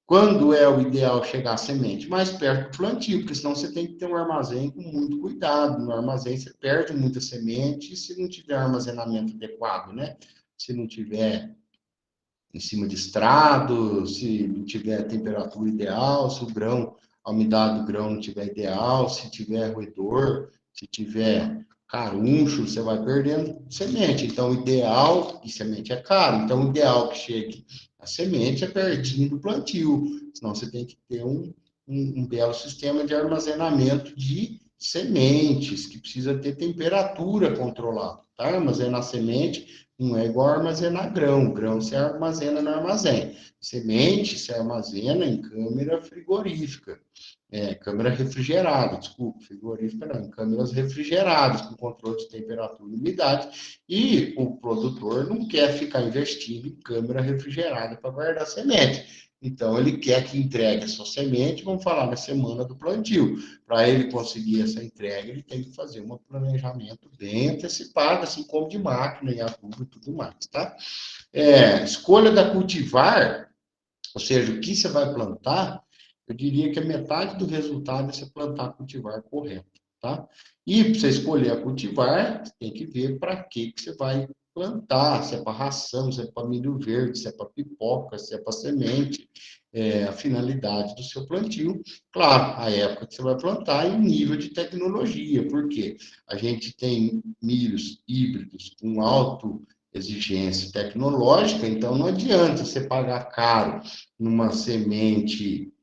Speaker 1: Quando é o ideal chegar a semente? Mais perto do plantio, porque senão você tem que ter um armazém com muito cuidado. No armazém você perde muita semente se não tiver armazenamento adequado, né? Se não tiver em cima de estrado, se não tiver a temperatura ideal, se o grão, a umidade do grão não tiver ideal, se tiver roedor, se tiver caruncho, você vai perdendo semente. Então, o ideal, e semente é caro, então o ideal que chegue a semente é pertinho do plantio, senão você tem que ter um um belo sistema de armazenamento de sementes, que precisa ter temperatura controlada. Tá? Armazenar semente não é igual armazenar grão. Grão se armazena no armazém. Semente se armazena em câmara frigorífica. Câmara refrigerada, desculpa, frigorífica não, câmeras refrigeradas, com controle de temperatura e umidade, e o produtor não quer ficar investindo em câmara refrigerada para guardar semente. Então, ele quer que entregue a sua semente, vamos falar, na semana do plantio. Para ele conseguir essa entrega, ele tem que fazer um planejamento bem antecipado, assim como de máquina e adubo e tudo mais, tá? Escolha da cultivar, ou seja, o que você vai plantar, eu diria que a metade do resultado é você plantar a cultivar correto, tá? E para você escolher a cultivar, você tem que ver para que você vai plantar, se é para ração, se é para milho verde, se é para pipoca, se é para semente, a finalidade do seu plantio. Claro, a época que você vai plantar e o nível de tecnologia, porque a gente tem milhos híbridos com alto exigência tecnológica, então não adianta você pagar caro numa semente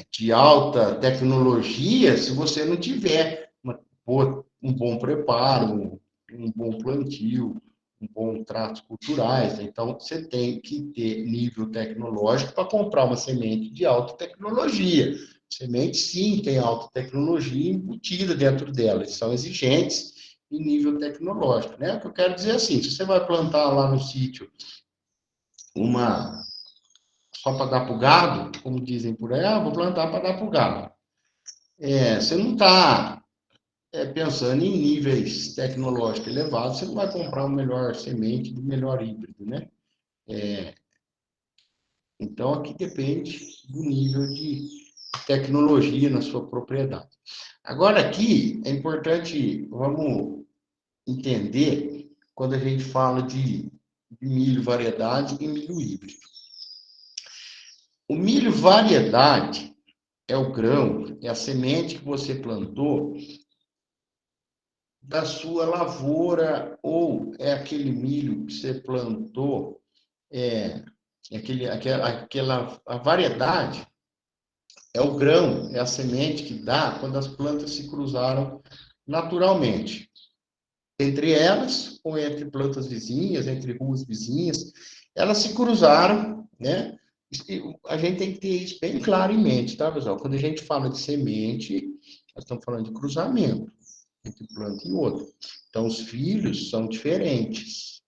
Speaker 1: de alta tecnologia se você não tiver um bom preparo, um bom plantio, um bom tratos culturais. Então, você tem que ter nível tecnológico para comprar uma semente de alta tecnologia. Semente, sim, tem alta tecnologia embutida dentro dela, eles são exigentes em nível tecnológico, né? O que eu quero dizer assim, se você vai plantar lá no sítio só para dar para o gado, como dizem por aí, vou plantar para dar para o gado. Você não está pensando em níveis tecnológicos elevados, você não vai comprar o melhor semente do melhor híbrido, né? Então, aqui depende do nível de tecnologia na sua propriedade. Agora, aqui, é importante, vamos entender, quando a gente fala de milho variedade e milho híbrido. O milho variedade é o grão, é a semente que você plantou da sua lavoura, ou é aquele milho que você plantou, a variedade é o grão, é a semente que dá quando as plantas se cruzaram naturalmente. Entre elas, ou entre plantas vizinhas, entre ruas vizinhas, elas se cruzaram, né? A gente tem que ter isso bem claro em mente, tá, pessoal? Quando a gente fala de semente, nós estamos falando de cruzamento entre planta e outra. Então, os filhos são diferentes.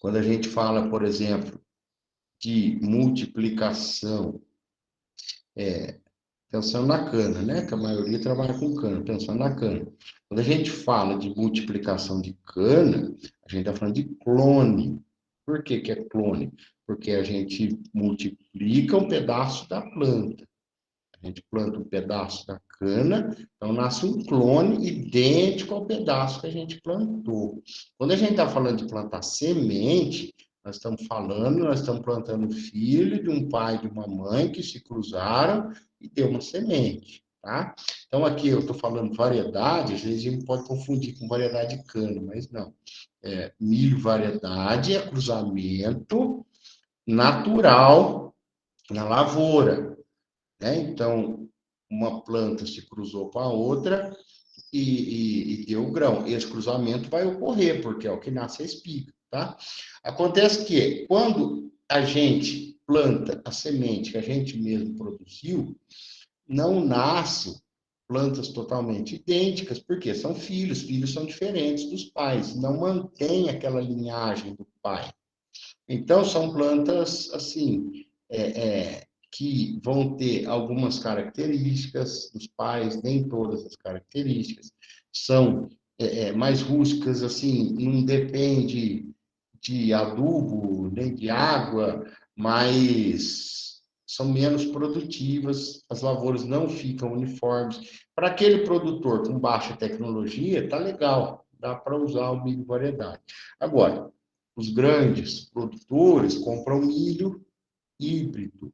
Speaker 1: Quando a gente fala, por exemplo, de multiplicação, pensando na cana, né? Que a maioria trabalha com cana, pensando na cana. Quando a gente fala de multiplicação de cana, a gente está falando de clone. Por que que é clone? Porque a gente multiplica um pedaço da planta. A gente planta um pedaço da cana, então nasce um clone idêntico ao pedaço que a gente plantou. Quando a gente está falando de plantar semente, nós estamos plantando filho de um pai e de uma mãe que se cruzaram e deu uma semente, tá? Então aqui eu estou falando variedade, às vezes a gente pode confundir com variedade de cana, mas não. Milho variedade é cruzamento natural na lavoura, né? Então, uma planta se cruzou com a outra e deu grão. Esse cruzamento vai ocorrer, porque é o que nasce a espiga, tá? Acontece que, quando a gente planta a semente que a gente mesmo produziu, não nasce plantas totalmente idênticas, porque são filhos são diferentes dos pais, não mantém aquela linhagem do pai. Então, são plantas, assim, que vão ter algumas características dos pais, nem todas as características. São mais rústicas, assim, não depende de adubo, nem de água, mas são menos produtivas, as lavouras não ficam uniformes. Para aquele produtor com baixa tecnologia, tá legal, dá para usar o milho variedade. Agora, os grandes produtores compram milho híbrido. O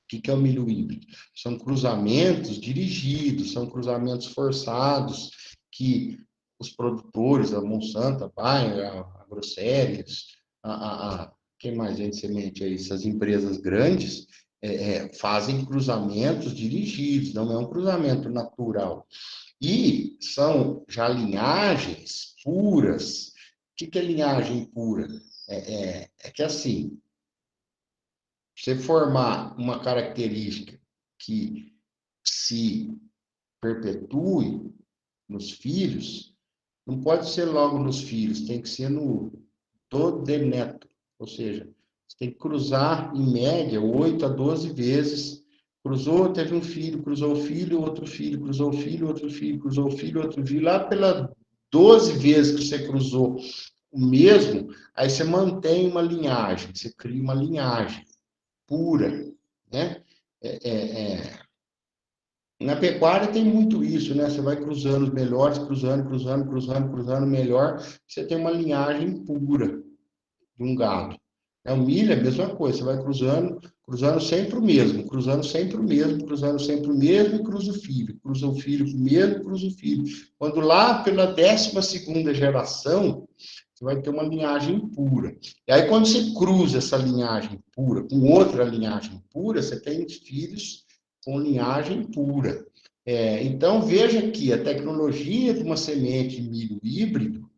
Speaker 1: que é o milho híbrido? São cruzamentos dirigidos, são cruzamentos forçados que os produtores, a Monsanto, a Bayer, a Grosseries, quem mais vende semente aí? Essas empresas grandes, fazem cruzamentos dirigidos, não é um cruzamento natural. E são já linhagens puras. O que é linhagem pura? É que assim, você formar uma característica que se perpetue nos filhos, não pode ser logo nos filhos, tem que ser no neto, ou seja, você tem que cruzar, em média, 8 a 12 vezes. Cruzou, teve um filho, cruzou o filho, outro filho, cruzou o filho, outro filho, cruzou o filho, outro filho. Lá pelas 12 vezes que você cruzou o mesmo, aí você mantém uma linhagem, você cria uma linhagem pura, né? Na pecuária tem muito isso, né? Você vai cruzando os melhores, cruzando melhor, você tem uma linhagem pura de um gado. O milho é a mesma coisa, você vai cruzando sempre o mesmo, cruzando sempre o mesmo, cruzando sempre o mesmo e cruza o filho primeiro, cruza o filho. Quando lá pela 12ª geração, você vai ter uma linhagem pura. E aí quando você cruza essa linhagem pura com outra linhagem pura, você tem filhos com linhagem pura. Então veja que a tecnologia de uma semente de milho híbrido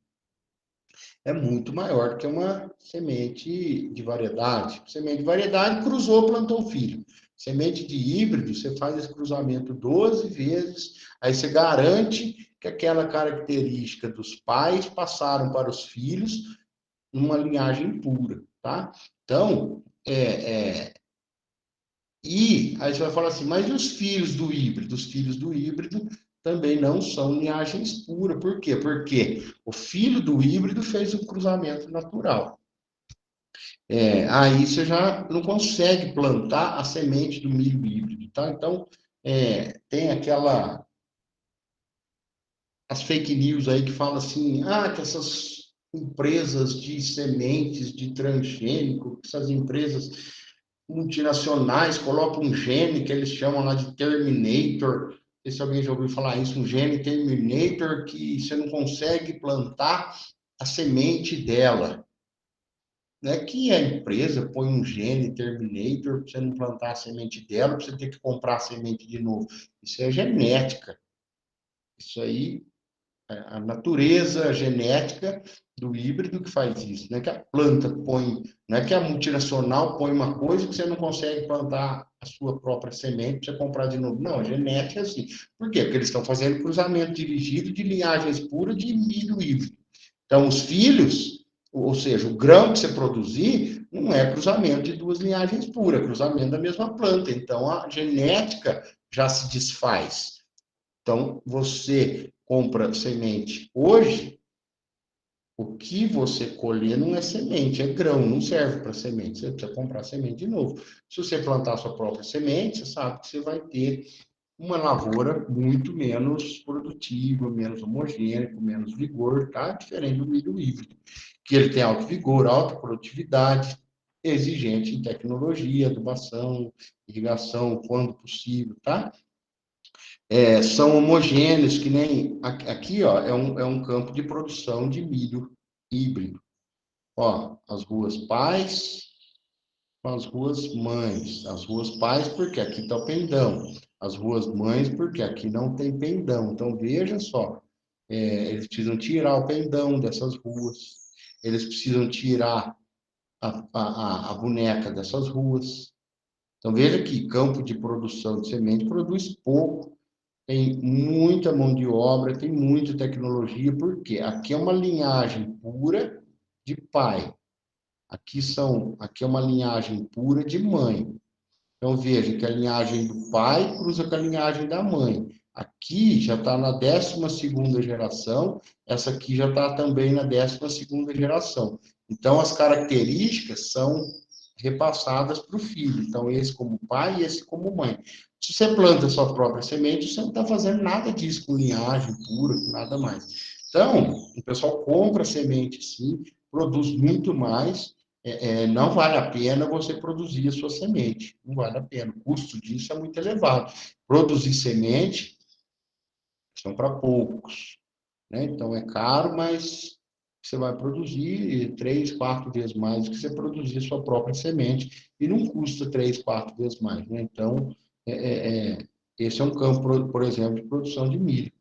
Speaker 1: é muito maior do que uma semente de variedade. Semente de variedade cruzou, plantou filho. Semente de híbrido, você faz esse cruzamento 12 vezes, aí você garante que aquela característica dos pais passaram para os filhos numa linhagem pura, tá? Então, e aí você vai falar assim, mas e os filhos do híbrido? Os filhos do híbrido também não são linhagens puras. Por quê? Porque o filho do híbrido fez um cruzamento natural. Aí você já não consegue plantar a semente do milho híbrido, tá? Então, tem as fake news aí que falam assim, que essas empresas de sementes de transgênico, essas empresas multinacionais colocam um gene que eles chamam lá de Terminator. Não sei se alguém já ouviu falar isso, um gene Terminator que você não consegue plantar a semente dela. Não é que a empresa põe um gene Terminator para você não plantar a semente dela, para você ter que comprar a semente de novo. Isso é genética. Isso aí a natureza genética do híbrido que faz isso. Não é que a planta põe, não é que a multinacional põe uma coisa que você não consegue plantar a sua própria semente para você comprar de novo. Não, a genética é assim. Por quê? Porque eles estão fazendo cruzamento dirigido de linhagens puras de milho híbrido. Então, os filhos, ou seja, o grão que você produzir, não é cruzamento de duas linhagens puras, é cruzamento da mesma planta. Então, a genética já se desfaz. Então, você compra semente hoje, o que você colher não é semente, é grão, não serve para semente. Você precisa comprar semente de novo. Se você plantar sua própria semente, você sabe que você vai ter uma lavoura muito menos produtiva, menos homogênea, com menos vigor, tá? Diferente do milho híbrido, que ele tem alto vigor, alta produtividade, exigente em tecnologia, adubação, irrigação, quando possível, tá? São homogêneos, que nem aqui, ó, é um campo de produção de milho híbrido. Ó, as ruas pais com as ruas mães. As ruas pais, porque aqui está o pendão. As ruas mães, porque aqui não tem pendão. Então, veja só, eles precisam tirar o pendão dessas ruas, eles precisam tirar a boneca dessas ruas. Então, veja que campo de produção de semente produz pouco. Tem muita mão de obra, tem muita tecnologia, porque aqui é uma linhagem pura de pai, aqui é uma linhagem pura de mãe. Então veja que a linhagem do pai cruza com a linhagem da mãe. Aqui já está na 12ª geração, essa aqui já está também na 12ª geração. Então as características são repassadas para o filho. Então esse como pai e esse como mãe. Se você planta a sua própria semente, você não está fazendo nada disso com linhagem pura, com nada mais. Então, o pessoal compra semente sim, produz muito mais, não vale a pena você produzir a sua semente. Não vale a pena. O custo disso é muito elevado. Produzir semente são para poucos, né? Então, é caro, mas você vai produzir 3, 4 vezes mais do que você produzir sua própria semente, e não custa 3, 4 vezes mais, né? Então, esse é um campo, por exemplo, de produção de milho.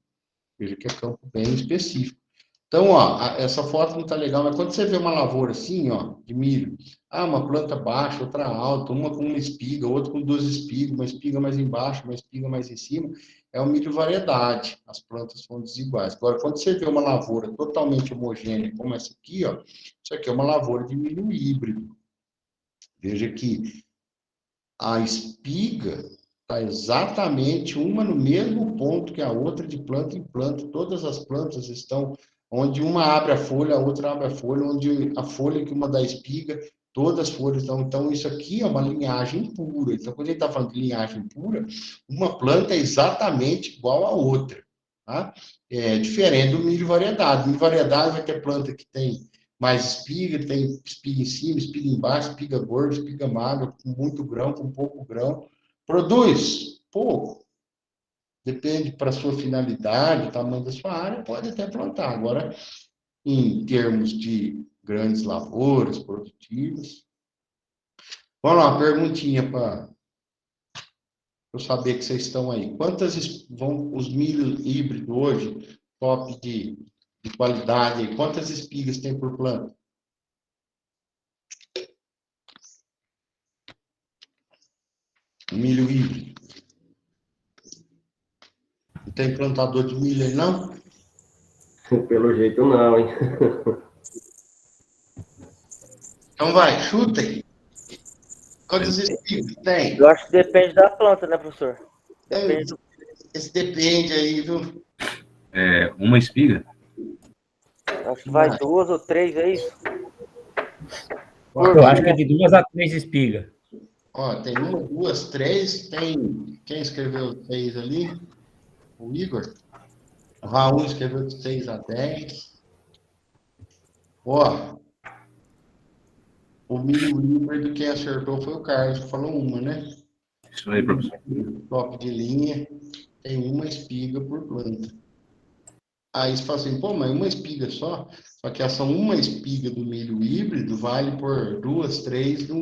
Speaker 1: Veja que é campo bem específico. Então, ó, essa foto não está legal, mas quando você vê uma lavoura assim, ó, de milho, uma planta baixa, outra alta, uma com uma espiga, outra com 2 espigas, uma espiga mais embaixo, uma espiga mais em cima, é o milho variedade, as plantas são desiguais. Agora, quando você vê uma lavoura totalmente homogênea, como essa aqui, ó, isso aqui é uma lavoura de milho híbrido. Veja que a espiga está exatamente uma no mesmo ponto que a outra, de planta em planta. Todas as plantas estão onde uma abre a folha, a outra abre a folha, onde a folha que uma dá espiga, todas as folhas estão. Então, isso aqui é uma linhagem pura. Então, quando a gente está falando de linhagem pura, uma planta é exatamente igual à outra. Tá? É diferente do milho variedade. Milho variedade vai ter planta que tem mais espiga, tem espiga em cima, espiga embaixo, espiga gorda, espiga magra, com muito grão, com pouco grão. Produz pouco. Depende para a sua finalidade, o tamanho da sua área, pode até plantar. Agora, em termos de grandes lavouras produtivas. Vamos lá, uma perguntinha para eu saber que vocês estão aí. Quantas vão os milho híbrido hoje, top de qualidade, quantas espigas tem por planta? Milho híbrido. Não tem plantador de milho aí, não?
Speaker 5: Pelo jeito não, hein?
Speaker 1: Então vai, chuta aí. Quantas espigas tem?
Speaker 6: Eu acho que depende da planta, né, professor? Depende.
Speaker 1: Esse depende aí, viu?
Speaker 4: Uma espiga?
Speaker 6: Acho que vai 2 ou 3, é isso?
Speaker 7: Eu acho que é de 2 a 3 espigas.
Speaker 1: Ó, tem 1, 2, 3. Tem. Quem escreveu 6 ali? O Igor. O Raul escreveu de 6 a 10. Ó. O milho híbrido, quem acertou foi o Carlos, que falou uma, né?
Speaker 4: Isso aí, professor.
Speaker 1: Top de linha, tem uma espiga por planta. Aí você fala assim, pô, mas uma espiga só? Só que essa uma espiga do milho híbrido vale por 2, 3 de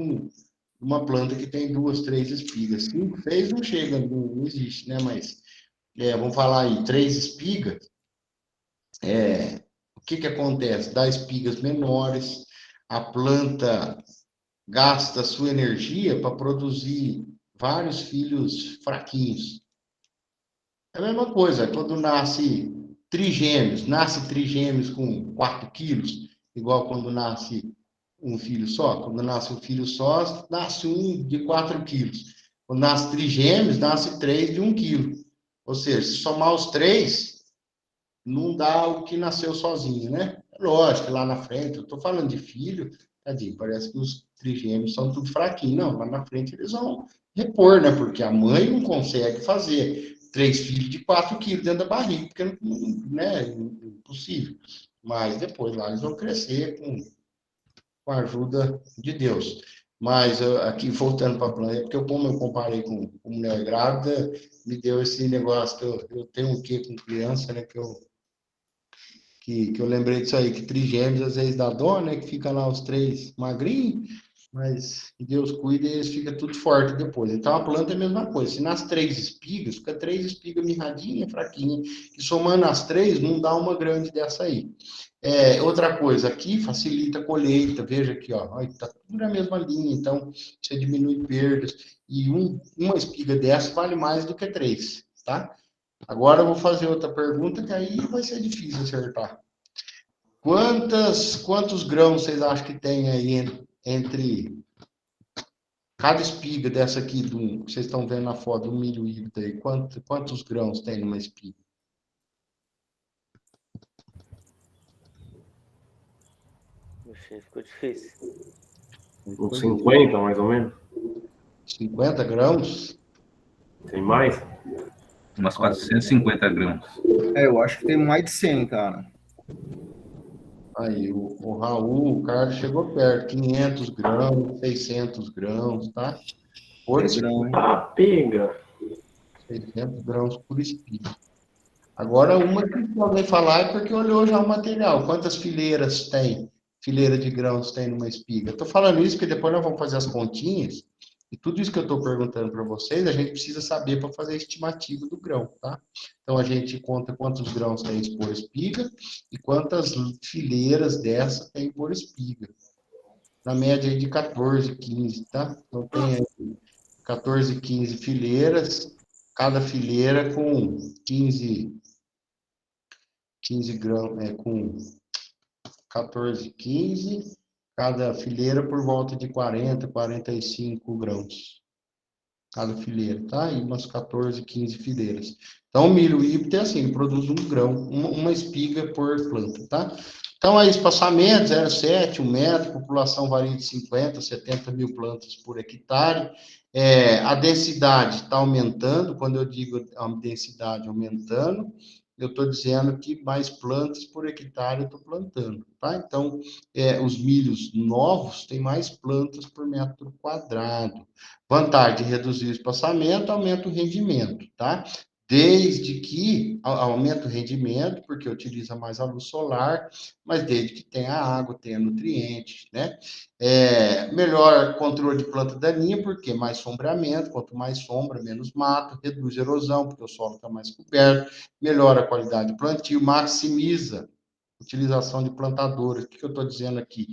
Speaker 1: uma planta que tem 2, 3 espigas. 5, 6 não chega, não existe, né? Mas, vamos falar aí, 3 espigas, o que acontece? Dá espigas menores, a planta gasta sua energia para produzir vários filhos fraquinhos. É a mesma coisa, quando nasce trigêmeos com 4 quilos, igual quando nasce um filho só. Quando nasce um filho só, nasce um de 4 quilos. Quando nasce trigêmeos, nasce 3 de 1 quilo. Ou seja, se somar os 3, não dá o que nasceu sozinho, né? Lógico, lá na frente, eu estou falando de filho, tadinho, parece que os trigêmeos são tudo fraquinhos. Não, lá na frente eles vão repor, né? Porque a mãe não consegue fazer 3 filhos de 4 quilos dentro da barriga, porque né, é impossível. Mas depois lá eles vão crescer com a ajuda de Deus. Mas aqui, voltando para a planta, porque como eu comparei com mulher grávida, me deu esse negócio que eu tenho um quê com criança, né? Que eu lembrei disso aí, que trigêmeos às vezes dá dó, né? Que fica lá os 3 magrinhos, mas Deus cuida e eles ficam tudo forte depois. Então a planta é a mesma coisa. Se nas 3 espigas, fica 3 espigas mirradinhas, fraquinhas, e somando as 3, não dá uma grande dessa aí. Outra coisa, aqui facilita a colheita, veja aqui, ó, tá tudo na mesma linha, então você diminui perdas, e uma espiga dessa vale mais do que 3, tá? Agora eu vou fazer outra pergunta, que aí vai ser difícil acertar. Quantos grãos vocês acham que tem aí entre cada espiga dessa aqui, que vocês estão vendo na foto do milho híbrido aí? Quantos grãos tem numa espiga?
Speaker 6: Puxa, ficou difícil.
Speaker 5: Uns 50, mais ou menos.
Speaker 1: 50 grãos?
Speaker 5: Tem mais?
Speaker 4: Umas 450 gramas.
Speaker 8: Eu acho que tem mais de 100, cara.
Speaker 1: Aí, o Raul, o Carlos chegou perto, 500 grãos, 600 grãos, tá? Por espiga.
Speaker 5: Ah, pega!
Speaker 1: 600 grãos por espiga. Agora, uma que alguém falar é porque olhou já o material. Quantas fileiras tem, fileira de grãos tem numa espiga? Estou falando isso porque depois nós vamos fazer as continhas, e tudo isso que eu estou perguntando para vocês, a gente precisa saber para fazer a estimativa do grão, tá? Então, a gente conta quantos grãos tem por espiga e quantas fileiras dessa tem por espiga. Na média de 14, 15, tá? Então, tem aí 14, 15 fileiras, cada fileira com 15 grãos, com 14, 15, cada fileira por volta de 40, 45 grãos. Cada fileira, tá? E umas 14, 15 fileiras. Então, o milho híbrido é assim, ele produz um grão, uma espiga por planta, tá? Então, aí, espaçamento, 0,7, 1 metro, população varia de 50, 70 mil plantas por hectare. A densidade está aumentando, quando eu digo a densidade aumentando, eu estou dizendo que mais plantas por hectare eu estou plantando, tá? Então, os milhos novos têm mais plantas por metro quadrado. Vantagem de reduzir o espaçamento, aumenta o rendimento, tá? Desde que aumenta o rendimento, porque utiliza mais a luz solar, mas desde que tenha água, tenha nutrientes, né? Melhor controle de planta daninha, porque mais sombreamento, quanto mais sombra, menos mato, reduz a erosão, porque o solo está mais coberto, melhora a qualidade do plantio, maximiza a utilização de plantadoras. O que eu estou dizendo aqui?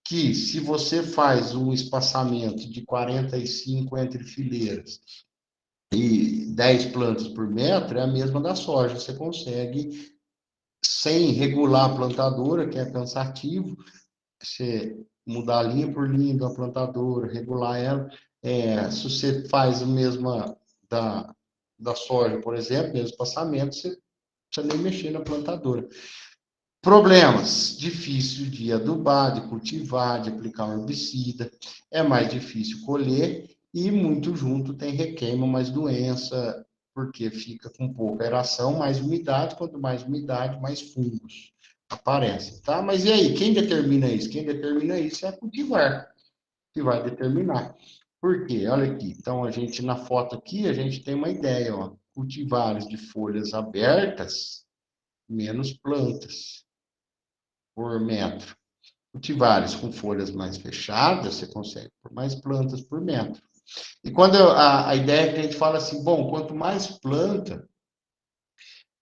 Speaker 1: Que se você faz um espaçamento de 45 entre fileiras e 10 plantas por metro, é a mesma da soja. Você consegue, sem regular a plantadora, que é cansativo, você mudar linha por linha da plantadora, regular ela. Se você faz a mesma da soja, por exemplo, mesmo espaçamento, você não precisa nem mexer na plantadora. Problemas: difícil de adubar, de cultivar, de aplicar um herbicida, é mais difícil colher e muito junto tem requeima, mais doença, porque fica com pouca aeração, mais umidade, quanto mais umidade, mais fungos aparecem, tá? Mas e aí, quem determina isso? Quem determina isso é a cultivar, que vai determinar. Por quê? Olha aqui, então a gente, na foto aqui, a gente tem uma ideia, ó, cultivares de folhas abertas, menos plantas por metro. Cultivares com folhas mais fechadas, você consegue por mais plantas por metro. E quando a ideia é que a gente fala assim, bom, quanto mais planta,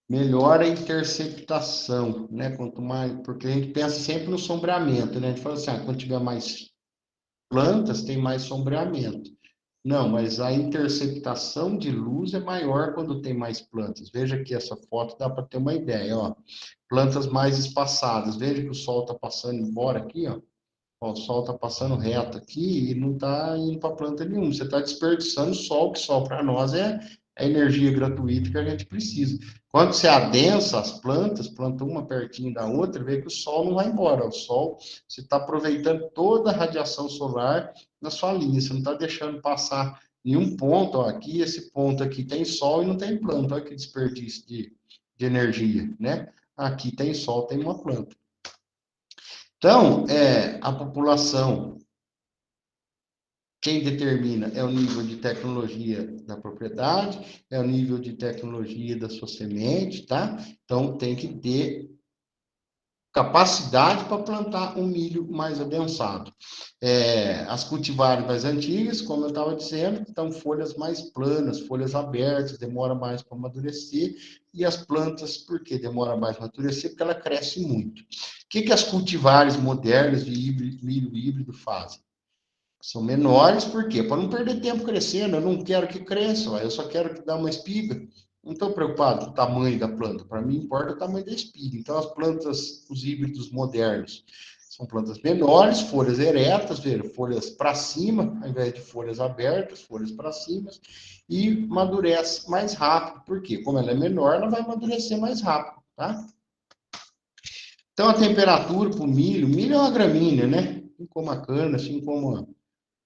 Speaker 1: melhor a interceptação, né? Quanto mais, porque a gente pensa sempre no sombreamento, né? A gente fala assim, quando tiver mais plantas, tem mais sombreamento. Não, mas a interceptação de luz é maior quando tem mais plantas. Veja aqui essa foto, dá para ter uma ideia, ó. Plantas mais espaçadas. Veja que o sol está passando embora aqui, ó. O sol está passando reto aqui e não está indo para planta nenhuma. Você está desperdiçando sol, que sol para nós é a energia gratuita que a gente precisa. Quando você adensa as plantas, planta uma pertinho da outra, vê que o sol não vai embora. O sol, você está aproveitando toda a radiação solar na sua linha. Você não está deixando passar nenhum ponto. Ó, aqui, esse ponto aqui tem sol e não tem planta. Olha que desperdício de energia, né? Aqui tem sol, tem uma planta. Então, a população, quem determina é o nível de tecnologia da propriedade, é o nível de tecnologia da sua semente, tá? Então, tem que ter capacidade para plantar um milho mais adensado. As cultivares mais antigas, como eu estava dizendo, estão folhas mais planas, folhas abertas, demora mais para amadurecer, e as plantas, por que demora mais para amadurecer? Porque ela cresce muito. O que as cultivares modernas de milho híbrido fazem? São menores, por quê? Para não perder tempo crescendo, eu não quero que cresça, eu só quero que dê uma espiga. Não estou preocupado com o tamanho da planta, para mim importa o tamanho da espiga. Então, as plantas, os híbridos modernos, são plantas menores, folhas eretas, folhas para cima, ao invés de folhas abertas, folhas para cima, e amadurece mais rápido. Por quê? Como ela é menor, ela vai amadurecer mais rápido, tá? Então, a temperatura para o milho é uma gramínea, né? Assim como a cana, assim como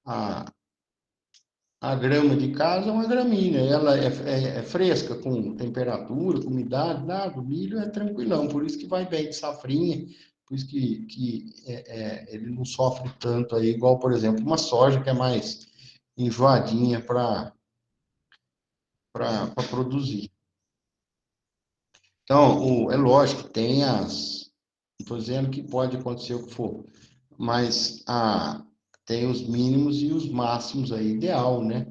Speaker 1: a grama de casa é uma gramínea, ela é fresca, com temperatura, com umidade, nada, o milho é tranquilão, por isso que vai bem de safrinha, por isso que ele não sofre tanto aí, igual, por exemplo, uma soja que é mais enjoadinha para produzir. Então, é lógico, tem as... Não estou dizendo que pode acontecer o que for, mas tem os mínimos e os máximos aí, ideal, né?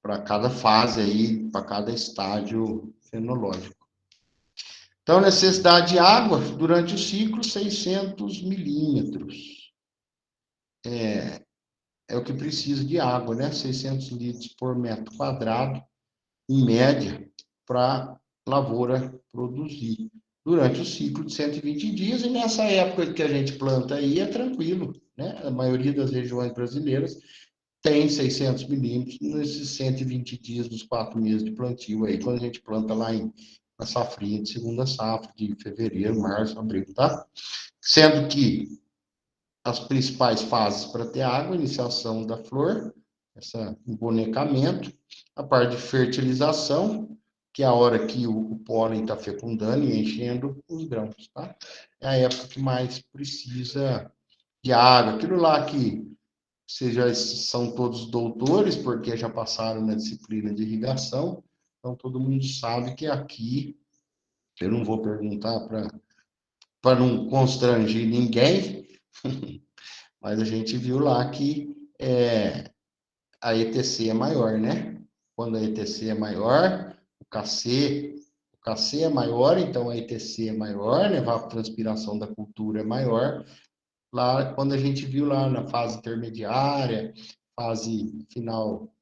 Speaker 1: Para cada fase aí, para cada estágio fenológico. Então, necessidade de água durante o ciclo, 600 milímetros. É o que precisa de água, né? 600 litros por metro quadrado, em média, para a lavoura produzir. Durante o ciclo de 120 dias, e nessa época que a gente planta aí, é tranquilo, né? A maioria das regiões brasileiras tem 600 milímetros nesses 120 dias dos 4 meses de plantio aí, quando a gente planta lá na safrinha de segunda safra, de fevereiro, março, abril, tá? Sendo que as principais fases para ter água, iniciação da flor, esse embonecamento, a parte de fertilização, que é a hora que o pólen está fecundando e enchendo os grãos, tá? É a época que mais precisa de água, aquilo lá que vocês já são todos doutores, porque já passaram na disciplina de irrigação, então todo mundo sabe que aqui, eu não vou perguntar para não constranger ninguém, mas a gente viu lá que a ETC é maior, né? Quando a ETC é maior, o KC é maior, então a ETC é maior, né? A evapotranspiração da cultura é maior. Lá, quando a gente viu lá na fase intermediária, fase final,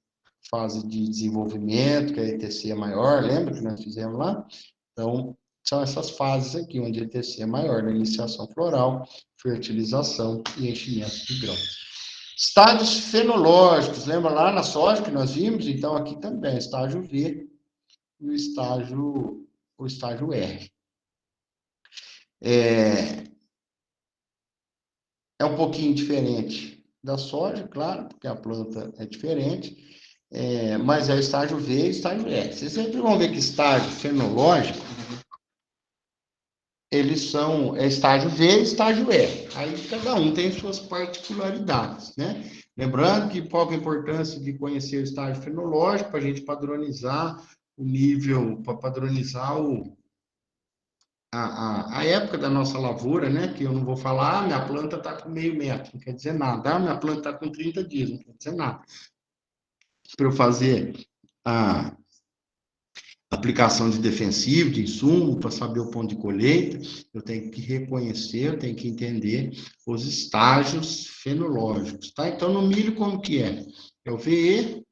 Speaker 1: fase de desenvolvimento, que a ETC é maior, lembra que nós fizemos lá? Então, são essas fases aqui, onde a ETC é maior, na iniciação floral, fertilização e enchimento de grãos. Estágios fenológicos, lembra lá na soja que nós vimos? Então, aqui também, estágio V e o estágio R. É um pouquinho diferente da soja, claro, porque a planta é diferente, mas é o estágio V e o estágio R. Vocês sempre vão ver que estágio fenológico, eles são estágio V e estágio R. Aí cada um tem suas particularidades, né? Lembrando que pouca importância de conhecer o estágio fenológico para a gente padronizar o nível, para padronizar a época da nossa lavoura, né? Que eu não vou falar, minha planta está com meio metro, não quer dizer nada. Minha planta está com 30 dias, não quer dizer nada. Para eu fazer a aplicação de defensivo, de insumo, para saber o ponto de colheita, eu tenho que reconhecer, eu tenho que entender os estágios fenológicos, tá? Então, no milho, como que é? É o VE,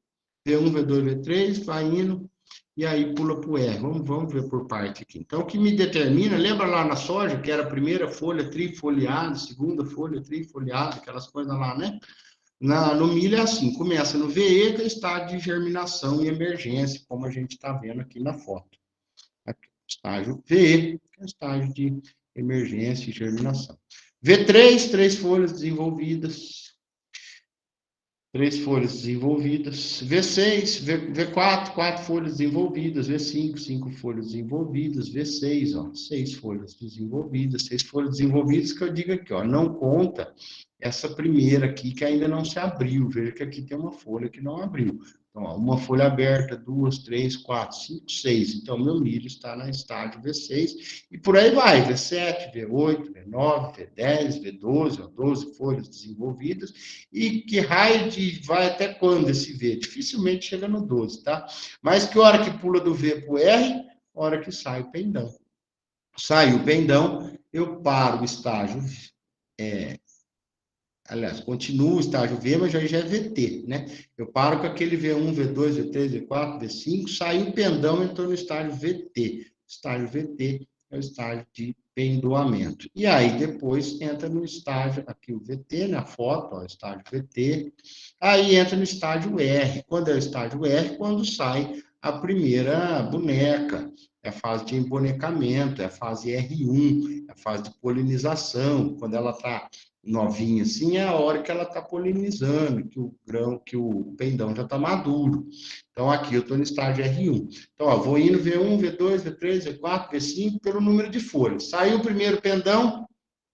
Speaker 1: V1, V2, V3, vai indo, e aí pula para o R. Vamos ver por parte aqui. Então, o que me determina, lembra lá na soja, que era a primeira folha trifoliada, segunda folha trifoliada, aquelas coisas lá, né? No milho é assim, começa no VE, que é o estágio de germinação e emergência, como a gente está vendo aqui na foto. Aqui, estágio VE, que é o estágio de emergência e germinação. V3, 3 folhas desenvolvidas. 3 folhas desenvolvidas. V6, V4, 4 folhas desenvolvidas. V5, 5 folhas desenvolvidas. V6, ó, 6 folhas desenvolvidas. 6 folhas desenvolvidas que eu digo aqui, ó, não conta essa primeira aqui que ainda não se abriu. Veja que aqui tem uma folha que não abriu. Então, ó, uma folha aberta, 2, 3, 4, 5, 6. Então, meu milho está na estágio V6 e por aí vai, V7, V8, V9, V10, V12, ó, 12 folhas desenvolvidas. E que raio de vai até quando esse V? Dificilmente chega no 12, tá? Mas que hora que pula do V para o R? Hora que sai o pendão. Sai o pendão, eu paro o estágio aliás, continua o estágio V, mas já é VT, né? Eu paro com aquele V1, V2, V3, V4, V5, saiu o pendão, entrou no estágio VT. Estágio VT é o estágio de pendoamento. E aí, depois, entra no estágio, aqui o VT, na foto, ó, estágio VT. Aí, entra no estágio R. Quando é o estágio R? Quando sai a primeira boneca. É a fase de embonecamento, é a fase R1, é a fase de polinização. Quando ela está novinha assim, é a hora que ela está polinizando, que o grão, que o pendão já está maduro. Então, aqui eu estou no estágio R1. Então, ó, vou indo V1, V2, V3, V4, V5 pelo número de folhas. Saiu o primeiro pendão,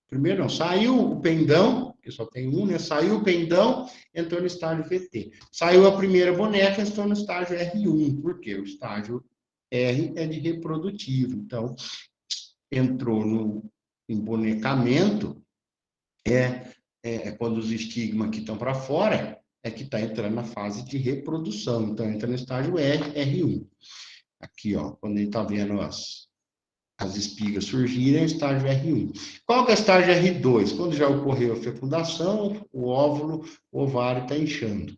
Speaker 1: primeiro não, saiu o pendão, que só tem um, né? Saiu o pendão, entrou no estágio VT. Saiu a primeira boneca, entrou no estágio R1. Por quê? O estágio R é de reprodutivo. Então, entrou no embonecamento, quando os estigmas que estão para fora, é que está entrando na fase de reprodução. Então, entra no estágio R, R1. Aqui, ó, quando ele está vendo as espigas surgirem, é o estágio R1. Qual que é o estágio R2? Quando já ocorreu a fecundação, o óvulo, o ovário está inchando.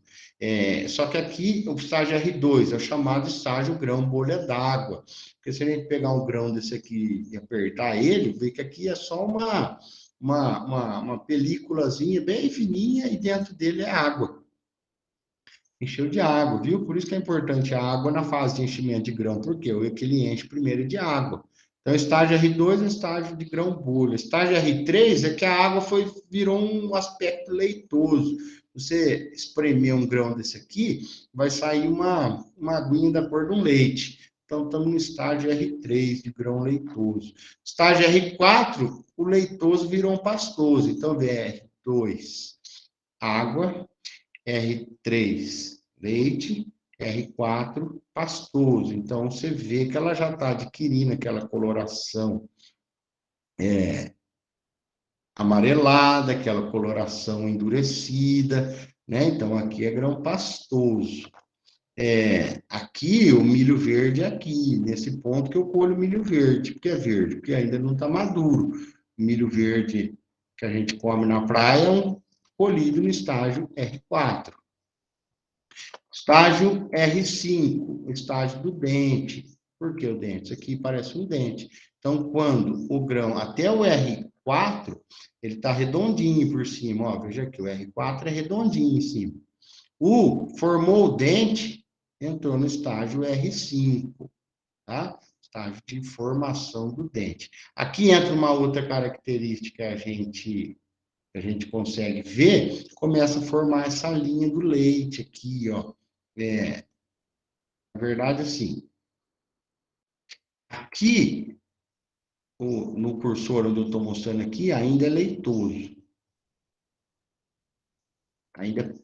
Speaker 1: Só que aqui, o estágio R2 é o chamado estágio grão bolha d'água. Porque se a gente pegar um grão desse aqui e apertar ele, vê que aqui é só uma películazinha bem fininha e dentro dele é água. Encheu de água, viu? Por isso que é importante a água na fase de enchimento de grão, porque o que ele enche primeiro de água. Então, estágio R2 é o estágio de grão bolha. Estágio R3 é que a água virou um aspecto leitoso. Você espremer um grão desse aqui, vai sair uma aguinha da cor de um leite. Então, estamos no estágio R3, de grão leitoso. Estágio R4, o leitoso virou um pastoso. Então, vem R2, água. R3, leite, R4, pastoso. Então, você vê que ela já está adquirindo aquela coloração amarelada, aquela coloração endurecida, né? Então, aqui é grão pastoso. Aqui, o milho verde é aqui, nesse ponto que eu colho o milho verde. Por que é verde? Porque ainda não está maduro. O milho verde que a gente come na praia é colhido no estágio R4. Estágio R5, o estágio do dente. Por que o dente? Isso aqui parece um dente. Então, quando o grão, até o R4, ele está redondinho por cima. Ó, veja aqui, o R4 é redondinho em cima. Formou o dente, entrou no estágio R5, tá? Estágio de formação do dente. Aqui entra uma outra característica que a gente consegue ver, começa a formar essa linha do leite aqui, ó. Na verdade, assim, aqui, no cursor onde eu estou mostrando aqui, ainda é leitoso. Ainda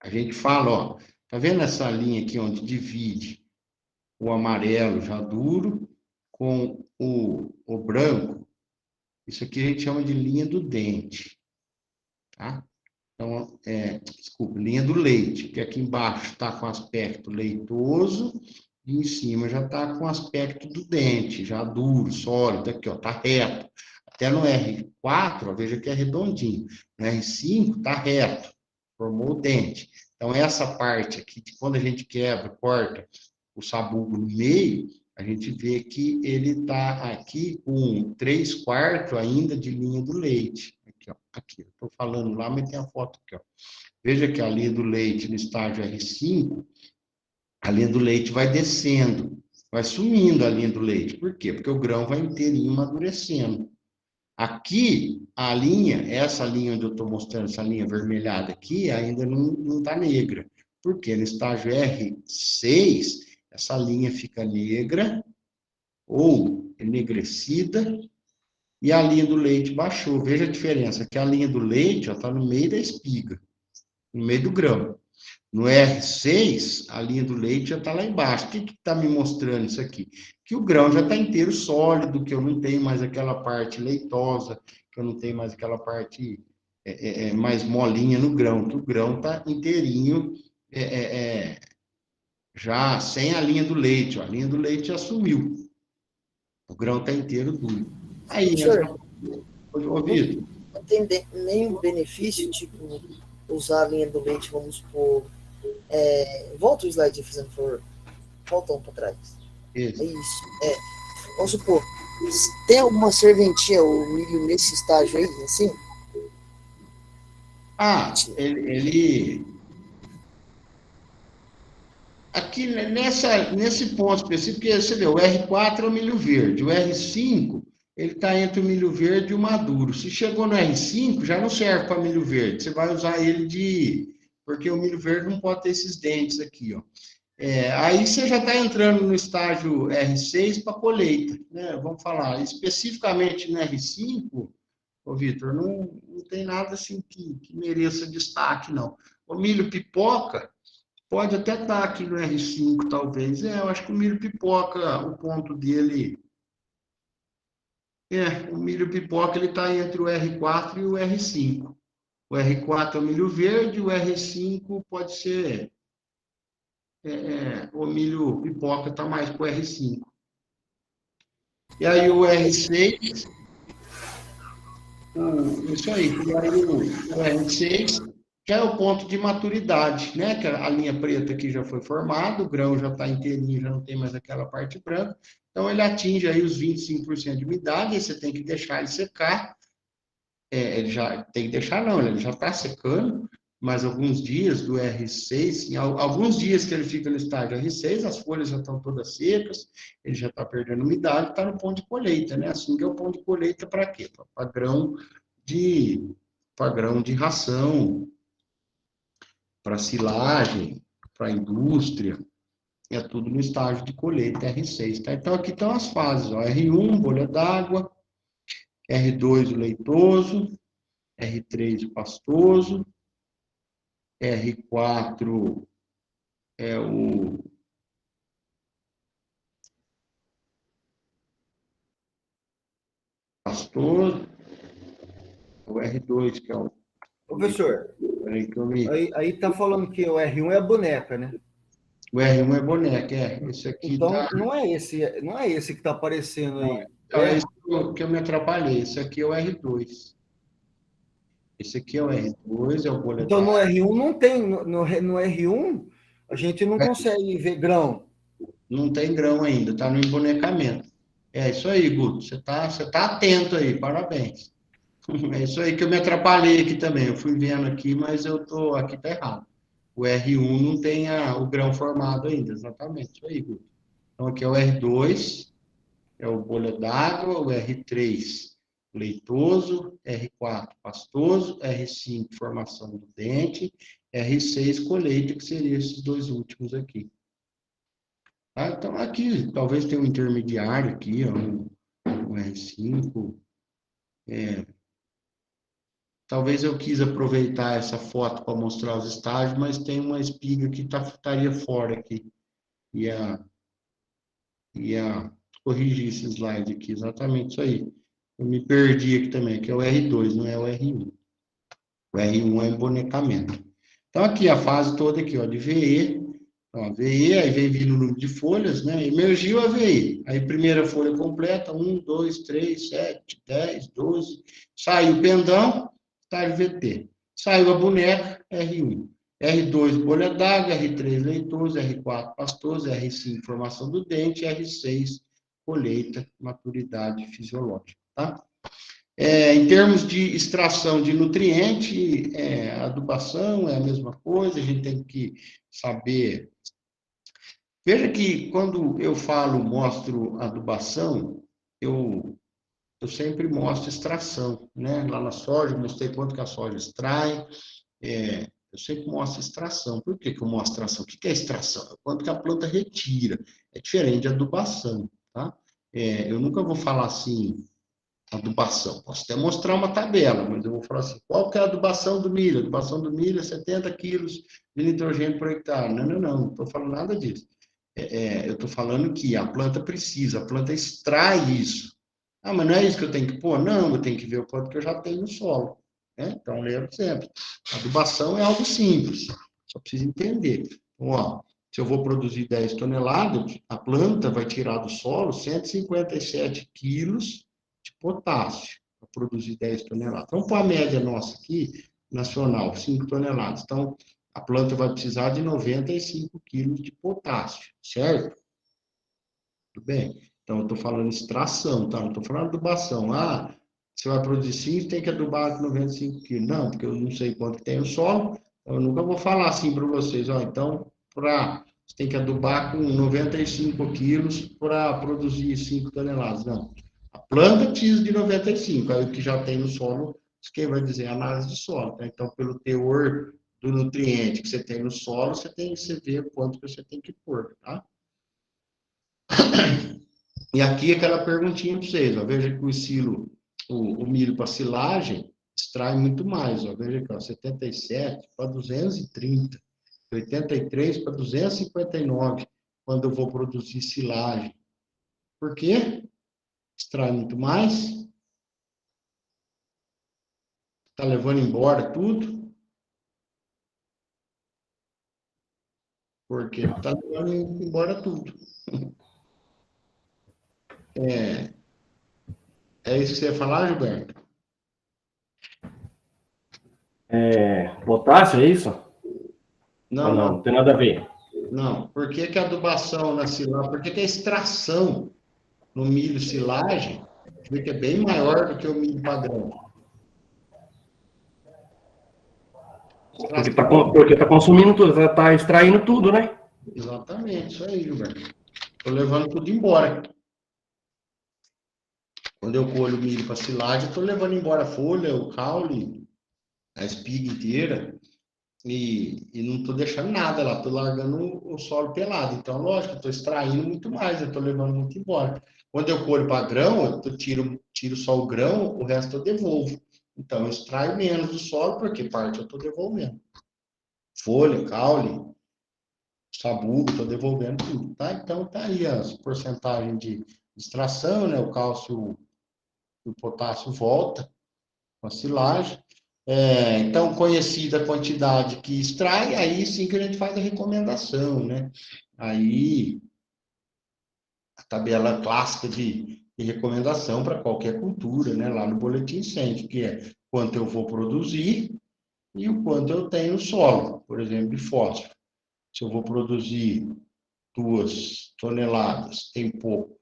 Speaker 1: a gente fala, ó, tá vendo essa linha aqui onde divide o amarelo já duro com o branco? Isso aqui a gente chama de linha do dente, tá? Então, desculpa, linha do leite, que aqui embaixo está com aspecto leitoso e em cima já está com aspecto do dente, já duro, sólido, aqui, ó, está reto. Até no R4, ó, veja que é redondinho. No R5 está reto, formou o dente. Então, essa parte aqui, quando a gente quebra, corta o sabugo no meio, a gente vê que ele está aqui com 3/4 ainda de linha do leite. Aqui, eu estou falando lá, mas tem a foto aqui, ó. Veja que a linha do leite no estágio R5, a linha do leite vai descendo, vai sumindo a linha do leite. Por quê? Porque o grão vai inteirinho amadurecendo. Aqui, a linha, essa linha onde eu estou mostrando, essa linha avermelhada aqui, ainda não está negra. Por quê? No estágio R6, essa linha fica negra ou enegrecida, e a linha do leite baixou. Veja a diferença, que a linha do leite está no meio da espiga, no meio do grão. No R6, a linha do leite já está lá embaixo. O que está me mostrando isso aqui? Que o grão já está inteiro sólido, que eu não tenho mais aquela parte leitosa, que eu não tenho mais aquela parte mais molinha no grão, que o grão está inteirinho, já sem a linha do leite. Ó, a linha do leite já sumiu. O grão está inteiro duro. Aí,
Speaker 3: Senhor,
Speaker 1: ouvido?
Speaker 3: não tem nenhum benefício, tipo, usar a linha do leite, vamos supor. Volta o slide, fazendo favor. Volta um para trás.
Speaker 1: Isso.
Speaker 3: É isso. Vamos supor, tem alguma serventia, o milho nesse estágio aí, assim?
Speaker 1: Aqui, nesse ponto específico, você vê, o R4 é o milho verde, o R5, ele está entre o milho verde e o maduro. Se chegou no R5, já não serve para milho verde, você vai usar ele porque o milho verde não pode ter esses dentes aqui, ó. Aí você já está entrando no estágio R6 para colheita, né? Vamos falar especificamente no R5, ô Vitor, não tem nada assim que mereça destaque, não. O milho pipoca, Pode até estar aqui no R5, talvez. Eu acho que o milho pipoca, o ponto dele... o milho pipoca, ele está entre o R4 e o R5. O R4 é o milho verde, o R5 pode ser... o milho pipoca está mais para o R5. E aí o R6... isso aí. E aí o R6... já é o ponto de maturidade, né? Que a linha preta aqui já foi formada, o grão já está inteirinho, já não tem mais aquela parte branca. Então, ele atinge aí os 25% de umidade, aí você tem que deixar ele secar. Ele já tem que deixar, não, ele já está secando, mas alguns dias do R6, alguns dias que ele fica no estágio R6, as folhas já estão todas secas, ele já está perdendo umidade, está no ponto de colheita, né? Assim que é o ponto de colheita para quê? Para grão de ração, para silagem, para indústria, é tudo no estágio de colheita R6, tá? Então, aqui estão as fases, ó, R1, bolha d'água, R2, o leitoso, R3, o pastoso, R4 é o pastoso, o R2, que é o...
Speaker 8: Professor,
Speaker 1: Peraí que eu me...
Speaker 8: aí tá falando que o R1 é a boneca, né?
Speaker 1: O R1 é boneca, esse aqui
Speaker 8: Então,
Speaker 1: tá...
Speaker 8: não é esse que tá aparecendo aí.
Speaker 1: Então, esse que eu me atrapalhei, esse aqui é o R2. Esse aqui é o R2, é o bolha
Speaker 8: Então, no
Speaker 1: d'água.
Speaker 8: R1 não tem, no R1 a gente não consegue ver grão.
Speaker 1: Não tem grão ainda, está no embonecamento. É isso aí, Guto. Você tá atento aí, parabéns. É isso aí que eu me atrapalhei aqui também. Eu fui vendo aqui, mas aqui tá errado. O R1 não tem o grão formado ainda, exatamente. Isso aí, Guto. Então aqui é o R2, é o bolha d'água, o R3, leitoso, R4, pastoso, R5, formação do dente, R6, colheita, que seriam esses dois últimos aqui. Ah, então, aqui, talvez tenha um intermediário aqui, ó, um R5. Talvez eu quis aproveitar essa foto para mostrar os estágios, mas tem uma espiga que estaria fora aqui. Ia corrigir esse slide aqui, exatamente isso aí. Eu me perdi aqui também, que é o R2, não é o R1. O R1 é embonecamento. Então, aqui a fase toda aqui, ó, de VE. Ó, VE, aí vem vindo o número de folhas, né? Emergiu a VE. Aí, primeira folha completa, 1, 2, 3, 7, 10, 12. Saiu o pendão, estágio VT. Saiu a boneca, R1. R2, bolha d'água, R3, leitoso, R4, pastoso, R5, formação do dente, R6, colheita, maturidade fisiológica, tá? Em termos de extração de nutriente, adubação é a mesma coisa, a gente tem que saber. Veja que quando eu mostro adubação, eu sempre mostro extração, né? Lá na soja, eu mostrei quanto que a soja extrai, eu sempre mostro extração. Por que eu mostro extração? O que é extração? É quanto que a planta retira. É diferente de adubação, tá? Eu nunca vou falar assim, adubação. Posso até mostrar uma tabela, mas eu vou falar assim, qual que é a adubação do milho? A adubação do milho é 70 quilos de nitrogênio por hectare. Não estou falando nada disso. Eu estou falando que a planta precisa, a planta extrai isso. Ah, mas não é isso que eu tenho que pôr? Não, eu tenho que ver o quanto que eu já tenho no solo. Né? Então, lembra sempre. Adubação é algo simples, só precisa entender. Então, ó, se eu vou produzir 10 toneladas, a planta vai tirar do solo 157 quilos de potássio para produzir 10 toneladas. Vamos pôr a média nossa aqui, nacional, 5 toneladas. Então, a planta vai precisar de 95 quilos de potássio, certo? Tudo bem? Então, eu estou falando extração, tá? Não estou falando adubação. Ah, você vai produzir 5, tem que adubar com 95 quilos. Não, porque eu não sei quanto tem o solo, então eu nunca vou falar assim para vocês. Ó, então, você tem que adubar com 95 quilos para produzir 5 toneladas. Não. A planta precisa de 95, aí o que já tem no solo, quem vai dizer é a análise de solo. Tá? Então, pelo teor do nutriente que você tem no solo, você vê quanto que você tem que pôr, tá? E aqui aquela perguntinha para vocês, ó, veja que o silo, o milho para silagem, extrai muito mais, ó, veja aqui, ó, 77 para 230. 83 para 259 quando eu vou produzir silagem. Por quê? Extrai muito mais. Está levando embora tudo. Porque está levando embora tudo. É isso que você ia falar, Gilberto?
Speaker 5: Potássio, é isso?
Speaker 1: Não,
Speaker 5: Ou
Speaker 1: não.
Speaker 5: não tem nada a ver.
Speaker 1: Não. Por que que a adubação na silagem? Por que que a extração no milho silagem é bem maior do que o milho padrão?
Speaker 5: Porque tá consumindo tudo, tá extraindo tudo, né?
Speaker 1: Exatamente, isso aí, Gilberto. Estou levando tudo embora. Quando eu colho o milho para silagem, estou levando embora a folha, o caule, a espiga inteira, e não estou deixando nada lá, estou largando o solo pelado. Então, lógico, estou extraindo muito mais, eu estou levando muito embora. Quando eu colho para grão, eu tiro só o grão, o resto eu devolvo. Então, eu extraio menos do solo, porque parte eu estou devolvendo. Folha, caule, sabugo, estou devolvendo tudo, tá? Então, tá aí as porcentagens de extração, né? O cálcio e o potássio volta com a silagem. Então, conhecida a quantidade que extrai, aí sim que a gente faz a recomendação, né? Aí, a tabela clássica de recomendação para qualquer cultura, né? Lá no boletim incêndio, que é quanto eu vou produzir e o quanto eu tenho no solo, por exemplo, de fósforo. Se eu vou produzir 2 toneladas, tem pouco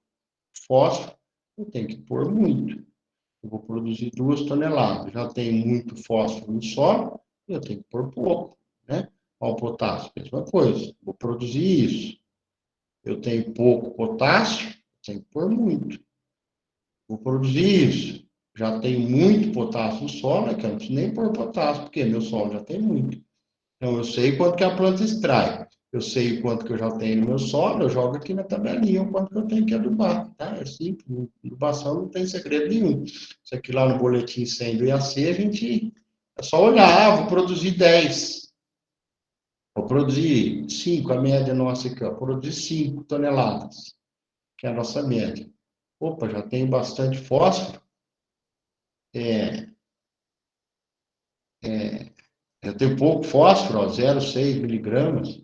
Speaker 1: fósforo, eu tenho que pôr muito. Eu vou produzir 2 toneladas, já tem muito fósforo no solo, eu tenho que pôr pouco, né? Ao potássio, mesma coisa, vou produzir isso. Eu tenho pouco potássio, tenho que pôr muito. Vou produzir isso. Já tem muito potássio no solo, que eu não preciso nem pôr potássio, porque meu solo já tem muito. Então, eu sei quanto que a planta extrai. Eu sei o quanto que eu já tenho no meu solo, eu jogo aqui na tabelinha o quanto que eu tenho que adubar, tá? É simples, adubação não tem segredo nenhum. Isso aqui lá no boletim incêndio IAC, a gente é só olhar, vou produzir 10. Vou produzir 5, a média nossa aqui, ó, produzir 5 toneladas, que é a nossa média. Opa, já tenho bastante fósforo. Eu tenho pouco fósforo, ó, 0,6 miligramas.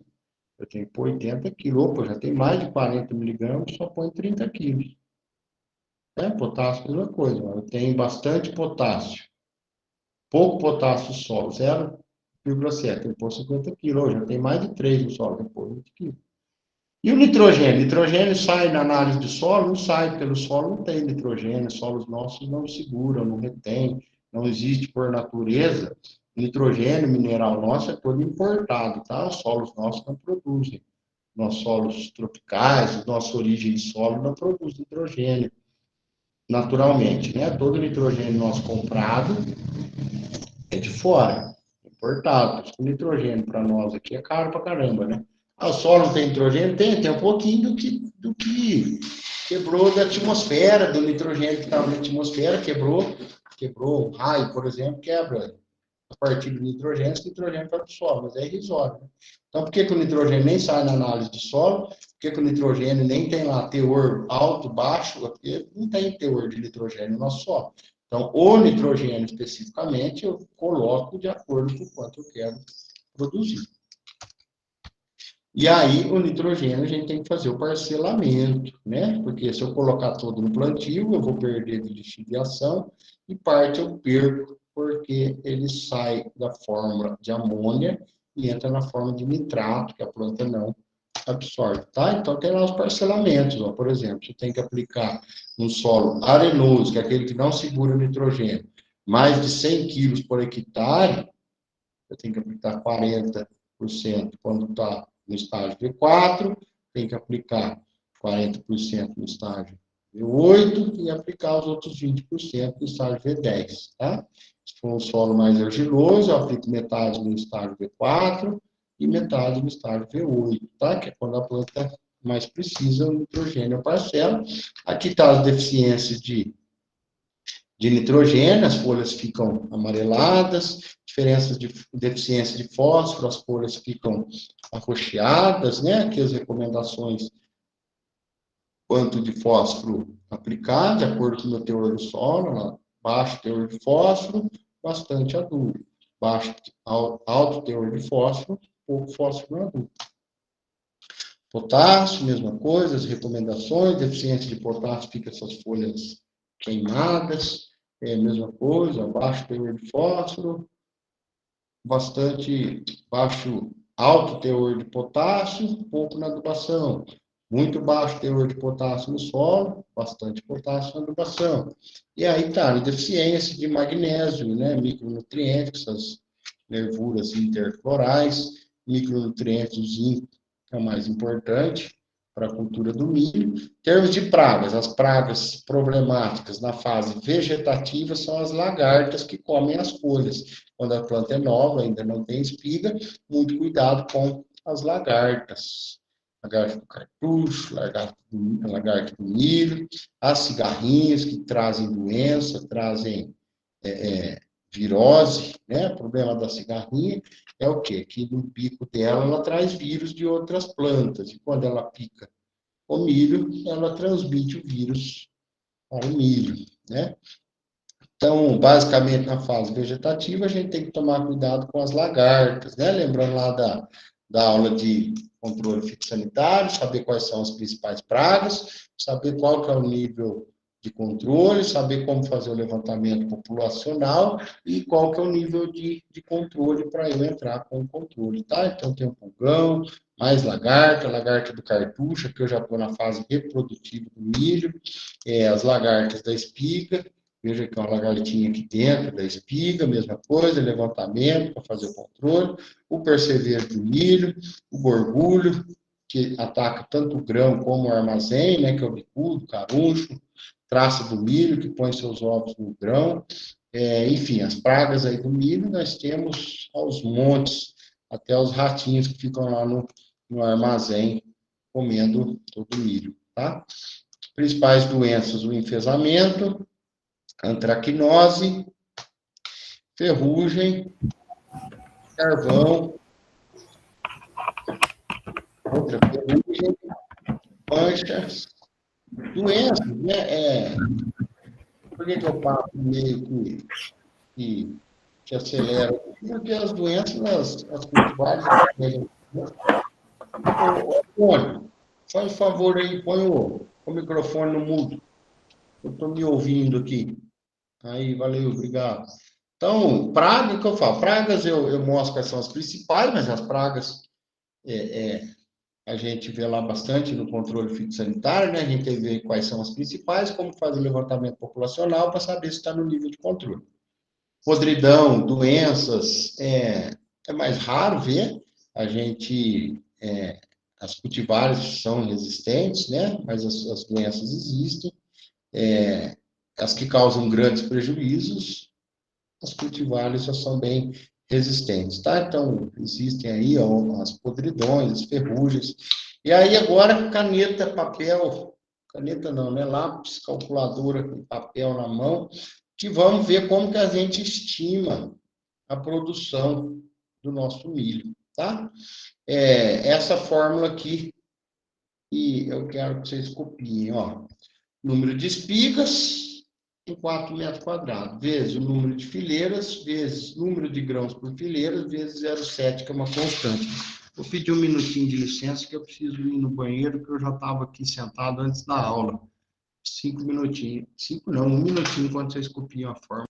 Speaker 1: Eu tenho que pôr 80 quilos. Opa, já tem mais de 40 miligramas, só põe 30 quilos. Potássio, mesma coisa. Eu tenho bastante potássio. Pouco potássio no solo, 0,7. Eu pôr 50 quilos. Já tem mais de 3 no solo, eu pôr 20 quilos. E o nitrogênio? O nitrogênio sai na análise de solo? Não sai, porque no solo não tem nitrogênio. Os solos nossos não seguram, não retém. Não existe por natureza. O nitrogênio mineral nosso é todo importado, tá? Os solos nossos não produzem. Nossos solos tropicais, nossa origem de solo não produz nitrogênio naturalmente, né? Todo o nitrogênio nosso comprado é de fora, importado. O nitrogênio para nós aqui é caro para caramba, né? O solo não tem nitrogênio? Tem um pouquinho do que quebrou da atmosfera, do nitrogênio que estava na atmosfera, quebrou um raio, por exemplo, quebra a partir do nitrogênio, esse nitrogênio vai para o solo, mas é irrisório. Né? Então, por que o nitrogênio nem sai na análise de solo? Por que o nitrogênio nem tem lá teor alto, baixo? Porque não tem teor de nitrogênio no nosso solo. Então, o nitrogênio, especificamente, eu coloco de acordo com o quanto eu quero produzir. E aí, o nitrogênio, a gente tem que fazer o parcelamento, né? Porque se eu colocar todo no plantio, eu vou perder de lixiviação e parte eu perco, porque ele sai da forma de amônia e entra na forma de nitrato, que a planta não absorve, tá? Então, tem lá os parcelamentos, ó. Por exemplo, você tem que aplicar um solo arenoso, que é aquele que não segura o nitrogênio, mais de 100 quilos por hectare, eu tenho que aplicar 40% quando está no estágio V4, tem que aplicar 40% no estágio V8 e aplicar os outros 20% no estágio V10, tá? Se for um solo mais argiloso, eu aplico metade no estágio V4 e metade no estágio V8, tá? Que é quando a planta mais precisa do nitrogênio parcela. Aqui está as deficiências de de nitrogênio, as folhas ficam amareladas, diferenças de deficiência de fósforo, as folhas ficam arroxeadas, né? Aqui as recomendações quanto de fósforo aplicar, de acordo com o meu teor do solo, baixo teor de fósforo, bastante adubo. Alto teor de fósforo, pouco fósforo no adubo. Potássio, mesma coisa, as recomendações, deficiência de potássio, fica essas folhas queimadas, mesma coisa, baixo teor de fósforo, bastante alto teor de potássio, pouco na adubação. Muito baixo teor de potássio no solo, bastante potássio na adubação. E aí tá, deficiência de magnésio, né, micronutrientes, essas nervuras interflorais, micronutrientes, o zinco, que é o mais importante para a cultura do milho. Em termos de pragas, as pragas problemáticas na fase vegetativa são as lagartas que comem as folhas. Quando a planta é nova, ainda não tem espiga, muito cuidado com as lagartas. Lagarta do cartucho, lagarta do milho, as cigarrinhas que trazem doença, trazem virose, né? O problema da cigarrinha é o quê? Que no pico dela, ela traz vírus de outras plantas, e quando ela pica o milho, ela transmite o vírus para o milho, né? Então, basicamente, na fase vegetativa, a gente tem que tomar cuidado com as lagartas, né? Lembrando lá da aula de controle fitossanitário, saber quais são as principais pragas, saber qual que é o nível de controle, saber como fazer o levantamento populacional e qual que é o nível de controle para eu entrar com o controle, tá? Então, tem o pulgão, mais lagarta do cartucho, que eu já estou na fase reprodutiva do milho, as lagartas da espiga, veja que é uma lagartinha aqui dentro da espiga, mesma coisa, levantamento para fazer o controle, o percevejo do milho, o gorgulho, que ataca tanto o grão como o armazém, né, que é o bicudo, caruncho, traça do milho, que põe seus ovos no grão, enfim, as pragas aí do milho, nós temos aos montes, até os ratinhos que ficam lá no armazém, comendo todo o milho, tá? Principais doenças, o enfesamento, antracnose, ferrugem, carvão, outra ferrugem, manchas, doenças, né? Por que eu passo meio que acelera? Porque as doenças, as cultivares, Antônio, faz favor aí, põe o microfone no mudo. Eu estou me ouvindo aqui. Aí, valeu, obrigado. Então, praga, que eu falo? Pragas eu mostro quais são as principais, mas as pragas a gente vê lá bastante no controle fitossanitário, né? A gente vê quais são as principais, como fazer o levantamento populacional para saber se está no nível de controle. Podridão, doenças, é mais raro ver. A gente, as cultivares são resistentes, né? Mas as doenças existem. As que causam grandes prejuízos, as cultivares já são bem resistentes, tá? Então, existem aí as podridões, as ferrugens. E aí, agora, caneta, papel, caneta não, né? Lápis, calculadora com papel na mão, que vamos ver como que a gente estima a produção do nosso milho, tá? Essa fórmula aqui, e eu quero que vocês copiem, ó. Número de espigas em 4 metros quadrados, vezes o número de fileiras, vezes número de grãos por fileira, vezes 0,7, que é uma constante. Vou pedir um minutinho de licença, que eu preciso ir no banheiro, que eu já estava aqui sentado antes da aula. 5 minutinhos. 5 não, 1 minutinho, enquanto vocês copiam a fórmula.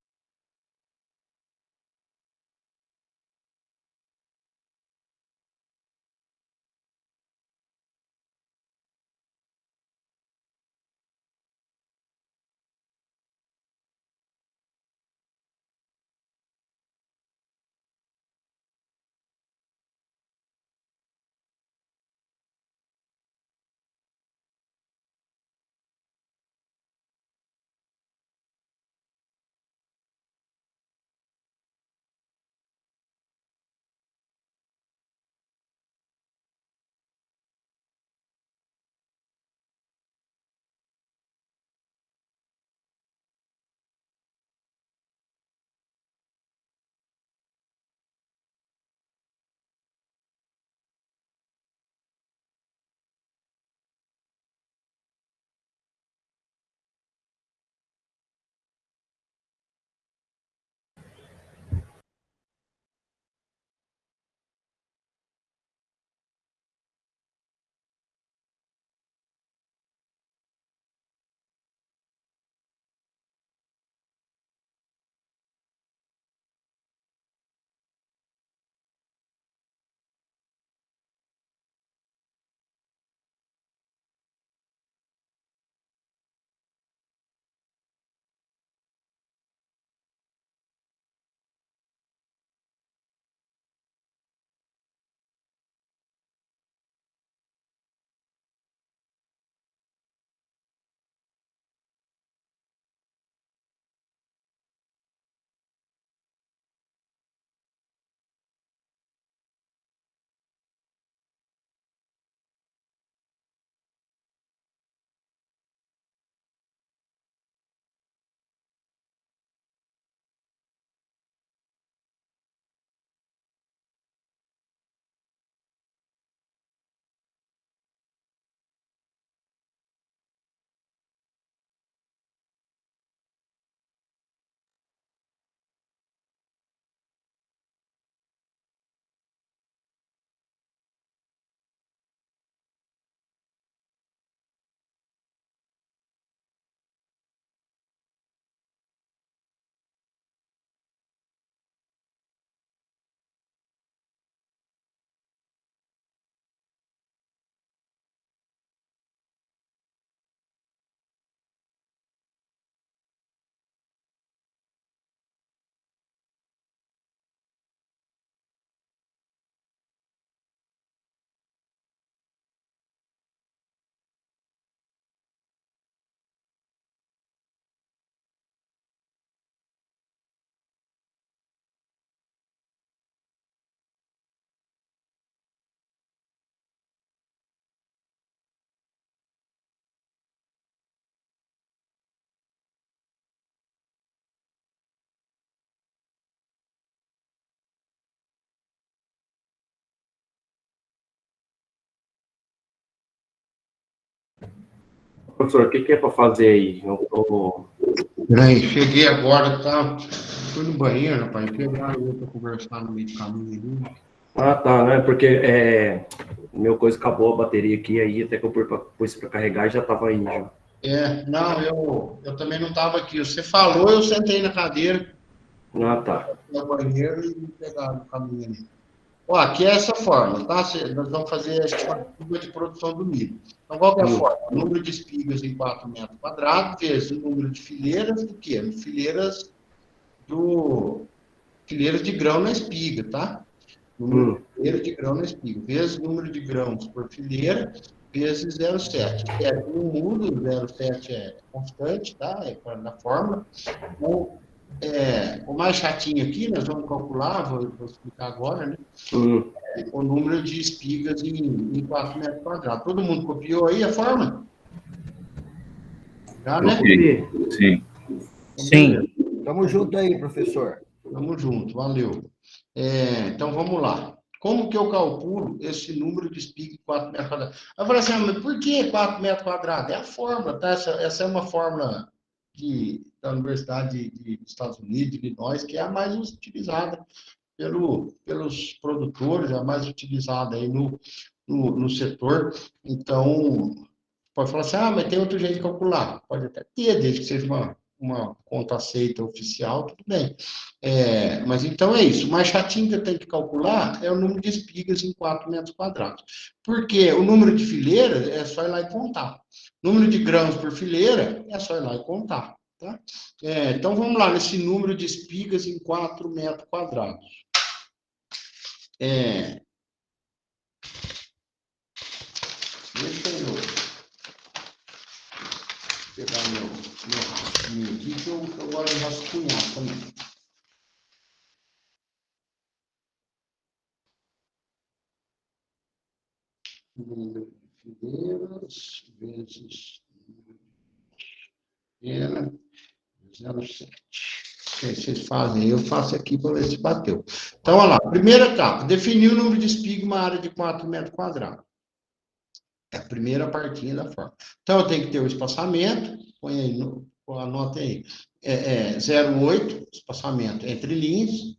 Speaker 5: Professor, o que que é para fazer aí?
Speaker 1: Peraí, cheguei agora, tá? Fui no banheiro, rapaz, pegaram eu pra conversar no meio do caminho ali.
Speaker 5: Ah, tá, né? Porque meu coisa acabou a bateria aqui, aí até que eu pus para carregar e já tava aí já.
Speaker 1: Não, eu também não estava aqui. Você falou, eu sentei na cadeira,
Speaker 5: Ah, tá.
Speaker 1: no banheiro e me pegaram no caminho ali. Ó, aqui é essa forma, tá? Nós vamos fazer a estimativa de produção do milho. Então, qual que é a forma? O número de espigas em 4 metros quadrados, vezes o número de fileiras do quê? Fileiras de grão na espiga, tá? Número de fileiras de grão na espiga, vezes o número de grãos por fileira, vezes 0,7. Não muda, o 0,7 é constante, tá? É na fórmula. O mais chatinho aqui, nós vamos calcular, vou explicar agora, né? O número de espigas em 4 metros quadrados. Todo mundo copiou aí a forma? Já, né?
Speaker 4: Sim.
Speaker 7: Sim.
Speaker 8: Tamo junto aí, professor.
Speaker 1: Tamo junto, valeu. Então, vamos lá. Como que eu calculo esse número de espigas em 4 metros quadrados? Eu falei assim, mas por que 4 metros quadrados? É a fórmula, tá? Essa é uma fórmula da Universidade dos Estados Unidos, de Illinois, que é a mais utilizada pelos produtores, é a mais utilizada aí no setor. Então, pode falar assim, mas tem outro jeito de calcular. Pode até ter, desde que seja uma conta aceita oficial, tudo bem. Mas então é isso. O mais chatinho que eu tenho que calcular é o número de espigas em 4 metros quadrados. Porque o número de fileiras é só ir lá e contar. O número de grãos por fileira é só ir lá e contar. Tá? Então vamos lá, nesse número de espigas em 4 metros quadrados. Deixa eu pegar meu rascunho aqui, que eu gosto de rascunhar também. Número de fileiras vezes fileira 0,7. Vocês fazem, eu faço aqui para ver se bateu. Então, olha lá, primeira etapa, definir o número de espiga em uma área de 4 metros quadrados. É a primeira partinha da forma. Então, eu tenho que ter o espaçamento, põe aí, anota aí, 0,8, espaçamento entre linhas,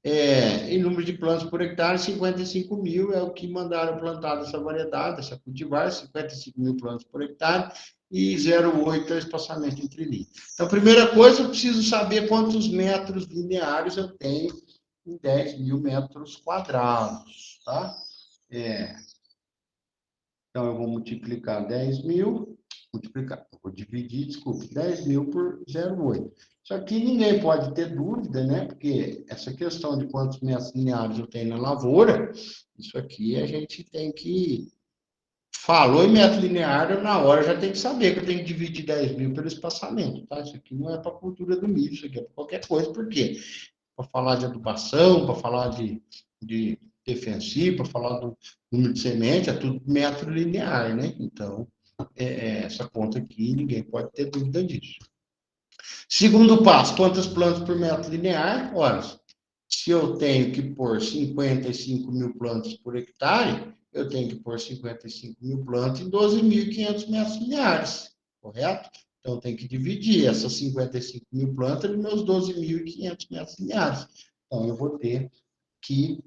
Speaker 1: em número de plantas por hectare, 55 mil é o que mandaram plantar dessa variedade, essa cultivar, 55 mil plantas por hectare, e 0,8 é o espaçamento entre linhas. Então, primeira coisa, eu preciso saber quantos metros lineares eu tenho em 10 mil metros quadrados, tá? Então, eu vou multiplicar 10 mil, vou dividir, desculpe, 10 mil por 0,8. Isso aqui ninguém pode ter dúvida, né? Porque essa questão de quantos metros lineares eu tenho na lavoura, isso aqui a gente tem que... Falou em metro linear, eu, na hora já tem que saber que eu tenho que dividir 10 mil pelo espaçamento, tá? Isso aqui não é para a cultura do milho, isso aqui é para qualquer coisa, por quê? Para falar de adubação, para falar de defensivo, para falar do número de semente, é tudo metro linear, né? Então, essa conta aqui, ninguém pode ter dúvida disso. Segundo passo, quantas plantas por metro linear? Ora, se eu tenho que pôr 55 mil plantas por hectare, eu tenho que pôr 55 mil plantas em 12.500 metros lineares, correto? Então, eu tenho que dividir essas 55 mil plantas nos meus 12.500 metros lineares. Então, eu vou ter que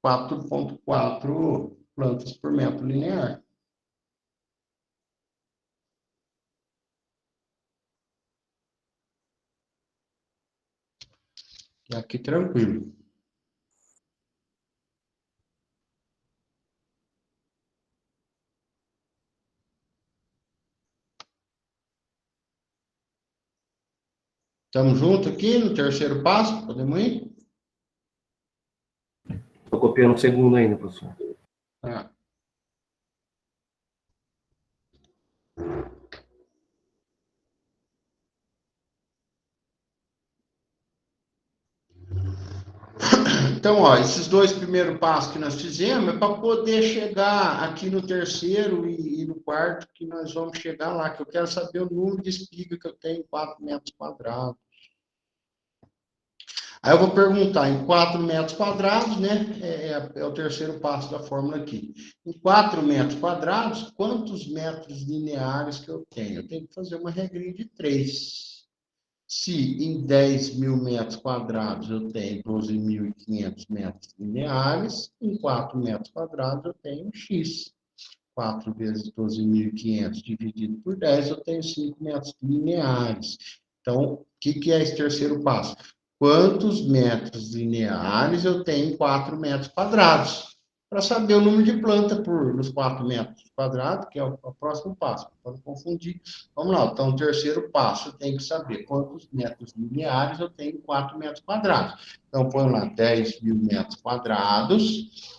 Speaker 1: 4,4 plantas por metro linear. E aqui tranquilo. Estamos juntos aqui no terceiro passo? Podemos ir?
Speaker 5: Estou copiando o segundo ainda, professor.
Speaker 1: Então, ó, esses dois primeiros passos que nós fizemos é para poder chegar aqui no terceiro e no quarto, que nós vamos chegar lá, que eu quero saber o número de espiga que eu tenho em 4 metros quadrados. Aí eu vou perguntar em 4 metros quadrados, né? É o terceiro passo da fórmula aqui. Em 4 metros quadrados, quantos metros lineares que eu tenho? Eu tenho que fazer uma regrinha de 3. Se em 10 mil metros quadrados eu tenho 12.500 metros lineares, em 4 metros quadrados eu tenho X. 4 vezes 12.500 dividido por 10, eu tenho 5 metros lineares. Então, o que é esse terceiro passo? Quantos metros lineares eu tenho em 4 metros quadrados? Para saber o número de planta nos 4 metros quadrados, que é o próximo passo, para não confundir. Vamos lá, então, o terceiro passo, eu tenho que saber quantos metros lineares eu tenho em 4 metros quadrados. Então, põe lá 10 mil metros quadrados,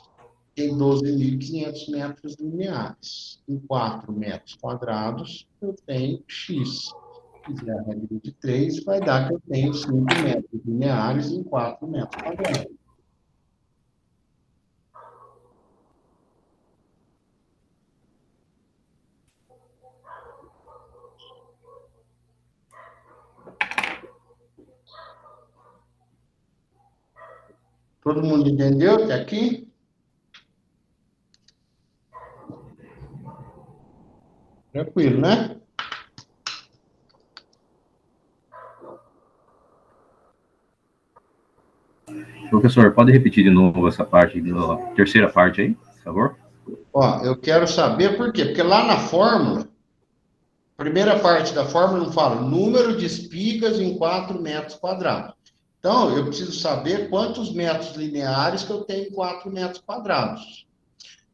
Speaker 1: tem 12.500 metros lineares. Em 4 metros quadrados, eu tenho X. Se fizer a regra de 3, vai dar que eu tenho 5 metros lineares em 4 metros quadrados. Todo mundo entendeu até aqui? Tranquilo, né?
Speaker 4: Professor, pode repetir de novo essa parte, a terceira parte aí, por favor?
Speaker 1: Ó, eu quero saber por quê. Porque lá na fórmula, primeira parte da fórmula não fala número de espigas em 4 metros quadrados. Então, eu preciso saber quantos metros lineares que eu tenho em 4 metros quadrados.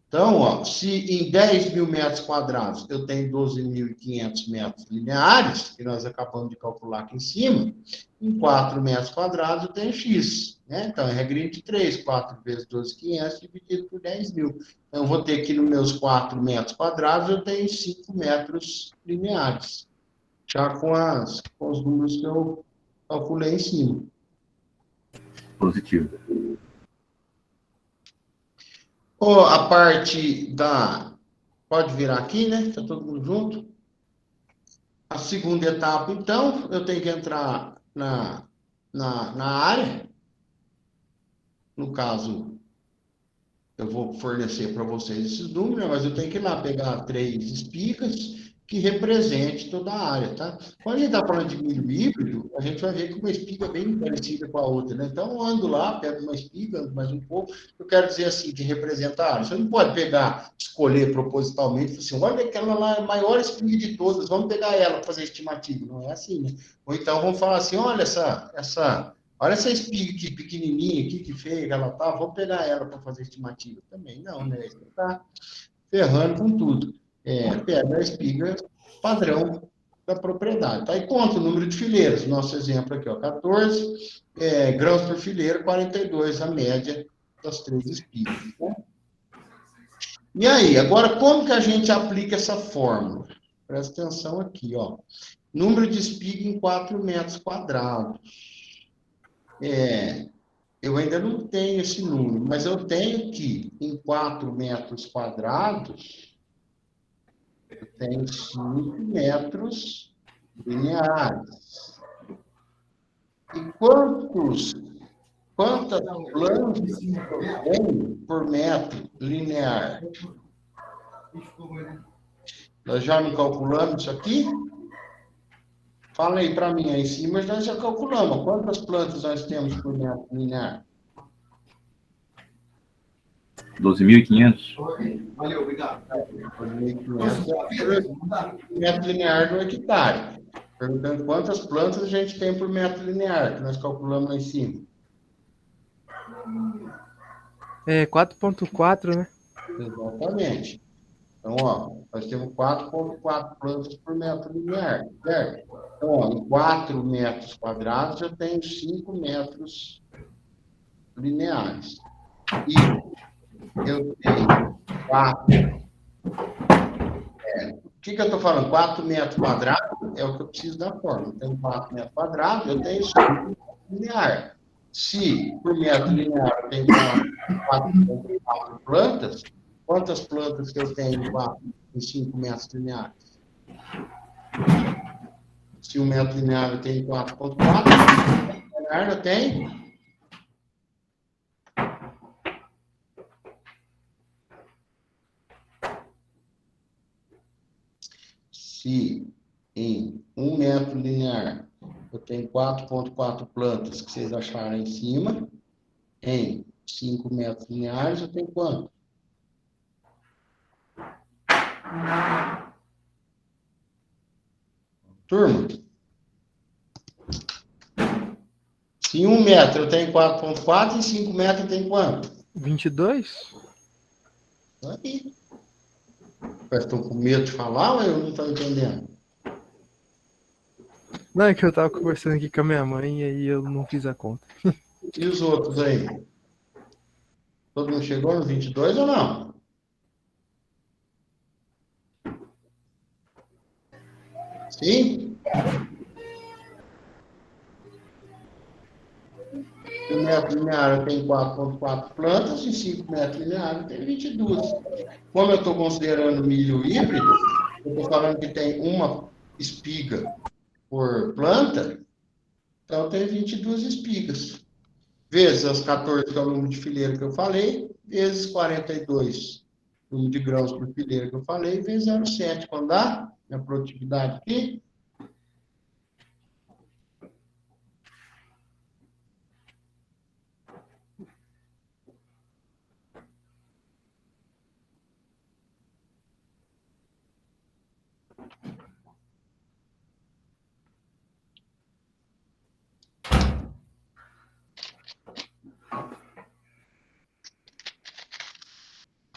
Speaker 1: Então, ó, se em 10 mil metros quadrados eu tenho 12.500 metros lineares, que nós acabamos de calcular aqui em cima, em 4 metros quadrados eu tenho X. Né? Então, é regrinha de 3, 4 vezes 12.500 dividido por 10 mil. Então, eu vou ter aqui nos meus 4 metros quadrados, eu tenho 5 metros lineares. Já com os números que eu calculei em cima.
Speaker 4: Positivo.
Speaker 1: A parte da... Pode virar aqui, né? Está todo mundo junto. A segunda etapa, então, eu tenho que entrar na área. No caso, eu vou fornecer para vocês esses números, mas eu tenho que ir lá pegar 3 espigas que represente toda a área, tá? Quando a gente está falando de milho híbrido, a gente vai ver que uma espiga é bem parecida com a outra, né? Então, eu ando lá, pego uma espiga, ando mais um pouco, eu quero dizer assim, que representa a área. Você não pode escolher propositalmente, assim, olha aquela lá é a maior espiga de todas, vamos pegar ela para fazer estimativa. Não é assim, né? Ou então, vamos falar assim, olha olha essa espiga aqui, pequenininha aqui, que feia que ela tá, vamos pegar ela para fazer estimativa. Também não, né? Você está ferrando com tudo. Pega a espiga padrão da propriedade. Tá? E conta o número de fileiras. Nosso exemplo aqui, ó, 14 grãos por fileira, 42 a média das 3 espigas. Né? E aí, agora, como que a gente aplica essa fórmula? Presta atenção aqui, ó. Número de espiga em 4 metros quadrados. Eu ainda não tenho esse número, mas eu tenho que, em 4 metros quadrados, eu tenho 5 metros lineares. E quantas plantas eu tenho por metro linear? Nós já não calculamos isso aqui? Fala aí para mim, aí em cima nós já calculamos. Quantas plantas nós temos por metro linear?
Speaker 4: 12.500.
Speaker 8: Valeu, obrigado.
Speaker 1: 12.500 metro linear no hectare. Perguntando quantas plantas a gente tem por metro linear, que nós calculamos lá em cima.
Speaker 2: 4.4, né?
Speaker 1: Exatamente. Então, ó, nós temos 4,4 plantas por metro linear, certo? Então, ó, em 4 metros quadrados, eu tenho 5 metros lineares. E eu tenho 4. O que eu estou falando? 4 metros quadrados é o que eu preciso da fórmula. Eu tenho 4 metros quadrados, eu tenho 5 metros linear. Se por metro linear eu tenho 4 plantas, quantas plantas que eu tenho em 5 metros lineares? Se 1 metro linear eu tenho 4,4, metro linear eu tenho Se em 1 metro linear eu tenho 4,4 plantas que vocês acharam em cima, em 5 metros lineares eu tenho quanto? Turma, se em 1 metro eu tenho 4,4, em 5 metros eu tenho quanto?
Speaker 2: 22?
Speaker 1: Aí. Vocês estão com medo de falar ou eu não estou entendendo?
Speaker 2: Não, é que eu tava conversando aqui com a minha mãe e aí eu não fiz a conta.
Speaker 1: E os outros aí? Todo mundo chegou no 22 ou não? Sim? 1 metro linear eu tenho 4,4 plantas, e 5 metros lineares eu tenho 22. Como eu estou considerando milho híbrido, eu estou falando que tem uma espiga por planta, então eu tenho 22 espigas. Vezes as 14, que é o número de fileira que eu falei, vezes 42, número de grãos por fileira que eu falei, vezes 0,7. Quando dá? Minha produtividade aqui?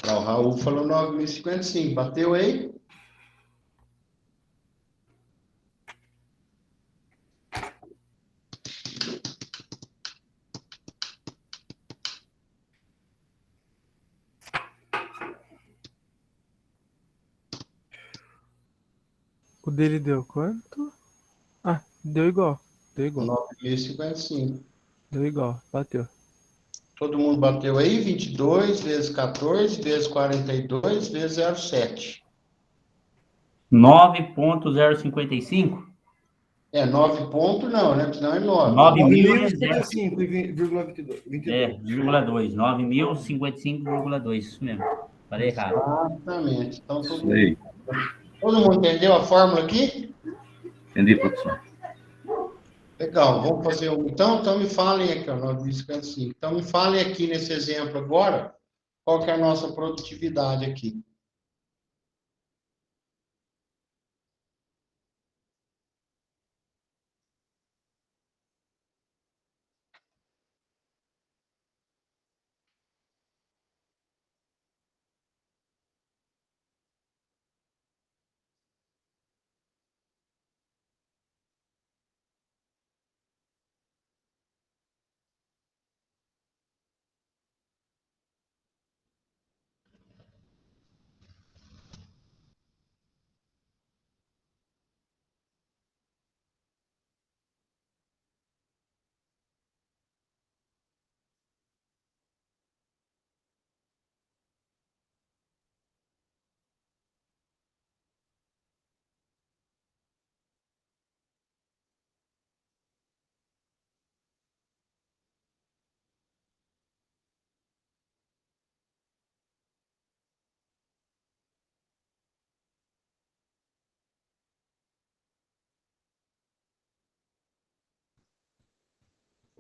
Speaker 1: O Raul falou 9.055. Bateu aí?
Speaker 2: O dele deu quanto? Ah, deu igual. Deu igual.
Speaker 1: 9.055.
Speaker 2: Deu igual. Bateu.
Speaker 1: Todo mundo bateu aí? 22 vezes 14 vezes 42 vezes 0,7.
Speaker 7: 9.055?
Speaker 1: 9 ponto não, né? Porque senão é 9.
Speaker 7: 9.000 é
Speaker 8: 9.055,22.
Speaker 7: 0,2. 9.055,2. Isso mesmo. Falei errado.
Speaker 1: Exatamente. Então,
Speaker 4: Isso aí.
Speaker 1: todo mundo entendeu a fórmula aqui?
Speaker 4: Entendi, professor.
Speaker 1: Legal, vamos fazer um. Então me falem aqui, ó, 9.055. Então, me falem aqui nesse exemplo agora, qual que é a nossa produtividade aqui.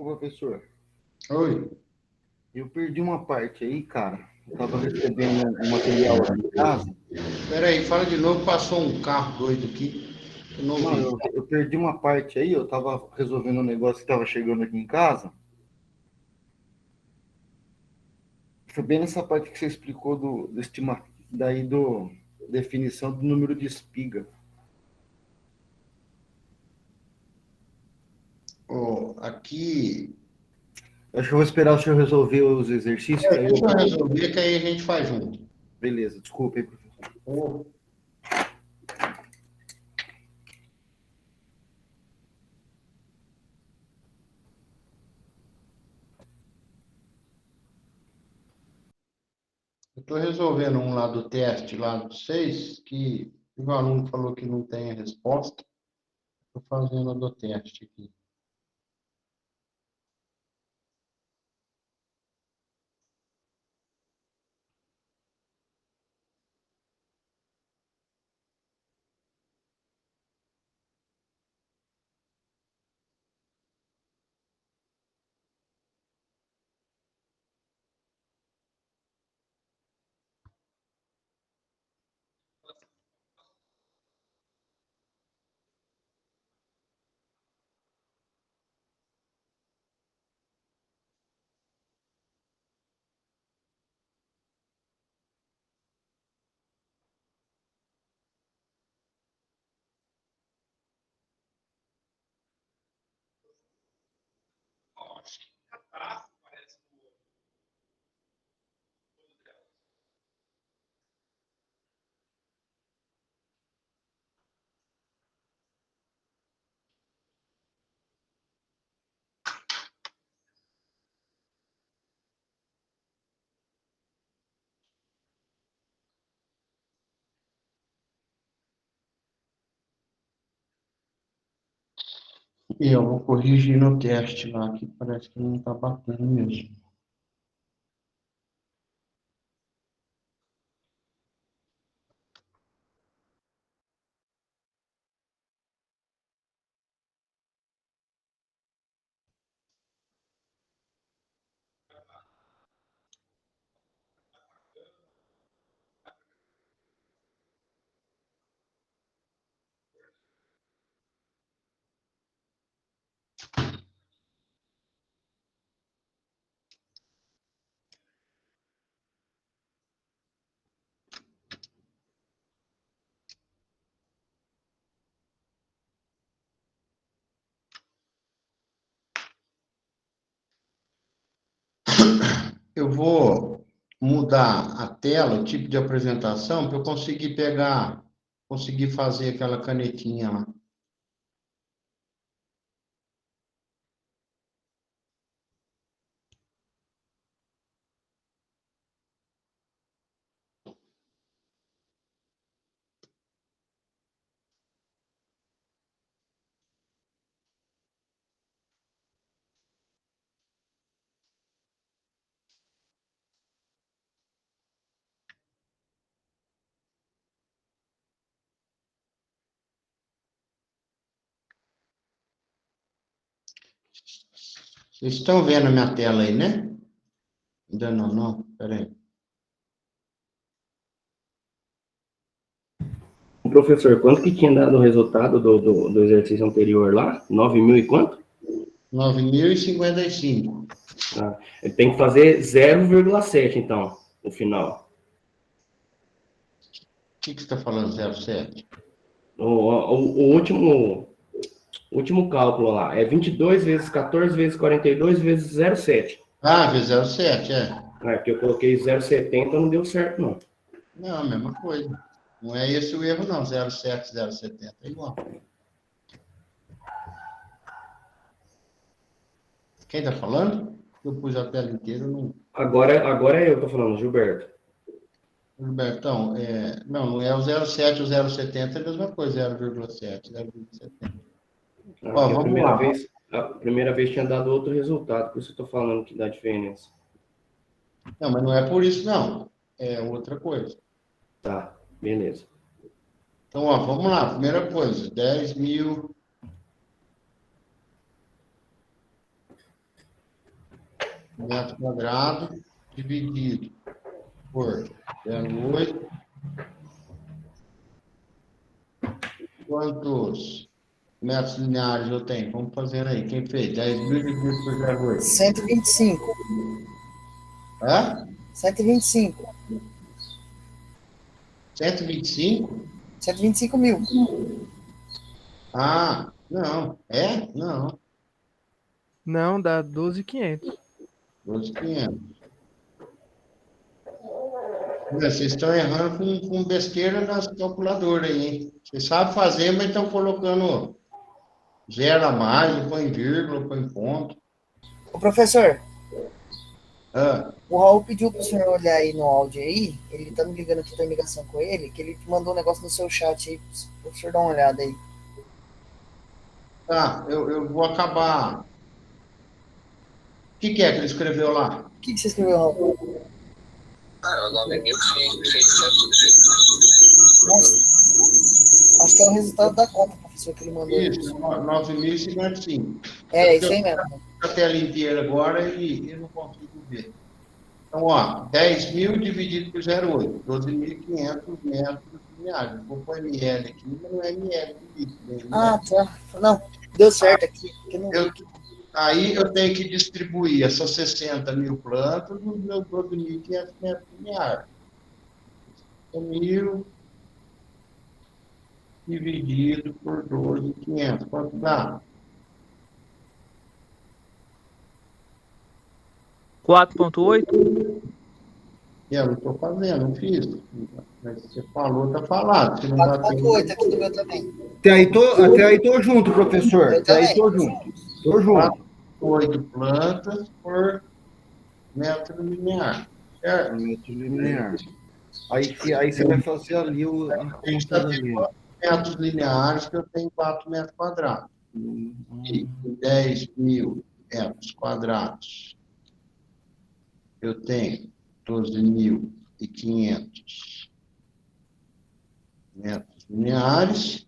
Speaker 8: Ô, professor,
Speaker 1: Oi.
Speaker 8: eu perdi uma parte aí, cara. Eu tava recebendo um material aqui em casa.
Speaker 1: Espera aí, fala de novo, passou um carro doido aqui. Eu não
Speaker 8: Não,
Speaker 1: vi.
Speaker 8: eu perdi uma parte aí, eu tava resolvendo um negócio que tava chegando aqui em casa. Foi bem nessa parte que você explicou daí do definição do número de espiga.
Speaker 1: Ó, aqui.
Speaker 8: Acho que eu vou esperar o senhor resolver os exercícios, que aí
Speaker 1: Deixa eu
Speaker 8: eu...
Speaker 1: resolver, que aí a gente faz junto.
Speaker 8: Beleza, desculpa aí, professor.
Speaker 1: Ô, eu estou resolvendo um lá do teste, lá do 6, que o aluno falou que não tem a resposta. Estou fazendo a do teste aqui. E eu vou corrigir no teste lá, que parece que não está batendo mesmo. Eu vou mudar a tela, o tipo de apresentação, para eu conseguir fazer aquela canetinha lá. Vocês estão vendo a minha tela aí, né? Ainda não, peraí.
Speaker 5: Professor, quanto que tinha dado o resultado do exercício anterior lá? 9.000 e quanto?
Speaker 1: 9.055.
Speaker 5: Ah, tem que fazer 0,7, então, no final.
Speaker 1: O que você está falando, 0,7?
Speaker 5: O último cálculo lá é 22 vezes 14 vezes 42 vezes 0,7.
Speaker 1: Ah, vezes 0,7, é.
Speaker 5: É, porque eu coloquei 0,70, não deu certo, não.
Speaker 1: Não, a mesma coisa. Não é esse o erro, não. 0,7, 0,70 é igual. Quem está falando? Eu pus a tela inteira, não.
Speaker 5: Agora eu tô falando, Gilberto.
Speaker 1: Gilbertão, não é o 0,7, o 0,70 é a mesma coisa, 0,7, 0,70. Ó, vamos lá.
Speaker 5: A primeira vez tinha dado outro resultado, por isso eu tô falando que dá diferença.
Speaker 1: Não, mas não é por isso, não. É outra coisa.
Speaker 5: Tá, beleza.
Speaker 1: Então, ó, vamos lá. Primeira coisa, 10.000 metros quadrados dividido por 0,8. Quantos metros lineares eu tenho? Vamos fazer aí. Quem fez? 10.000 dividido por 0,8.
Speaker 3: 125.
Speaker 1: Hã?
Speaker 3: 125.
Speaker 1: 125?
Speaker 3: 125 mil.
Speaker 1: Ah, não. É? Não.
Speaker 2: Não, dá 12.500.
Speaker 1: 12.500. Vocês estão errando com besteira nas calculadoras aí, hein? Vocês sabem fazer, mas estão colocando zero a mais, põe vírgula, põe ponto.
Speaker 3: Ô, professor,
Speaker 1: Ah,
Speaker 3: o Raul pediu para o senhor olhar aí no áudio aí. Ele tá me ligando aqui, tá em ligação com ele, que ele mandou um negócio no seu chat aí, para o senhor dar uma olhada aí.
Speaker 1: tá, eu vou acabar. O que é que ele escreveu lá?
Speaker 3: O que você escreveu, Raul? Nossa, acho que é o resultado da conta, professor, que ele mandou.
Speaker 1: Isso, 9.055.
Speaker 3: É, isso aí mesmo.
Speaker 1: A tela inteira agora e eu não consigo ver. Então, ó, 10.000 dividido por 0,8, 12.500 metros lineares. Vou pôr ml aqui, mas não é ml.
Speaker 3: Ah, tá. Não, deu certo aqui. Que não...
Speaker 1: Aí eu tenho que distribuir essas 60.000 plantas nos meus 12.500 metros lineares. 1.000 dividido por 12.500. Quanto dá?
Speaker 9: 4,8?
Speaker 1: Eu não estou fazendo, não fiz. Mas você falou, está falado. Se não
Speaker 3: 4,8 aqui do meu também.
Speaker 8: Até aí tô junto, professor. Até aí tô junto. Tô junto.
Speaker 1: 8 plantas por metro linear. Certo?
Speaker 8: Metro linear. Aí você vai fazer ali a conta ali.
Speaker 1: Metros lineares que eu tenho 4 metros quadrados. E 10.000 metros quadrados, eu tenho 12.500 metros lineares,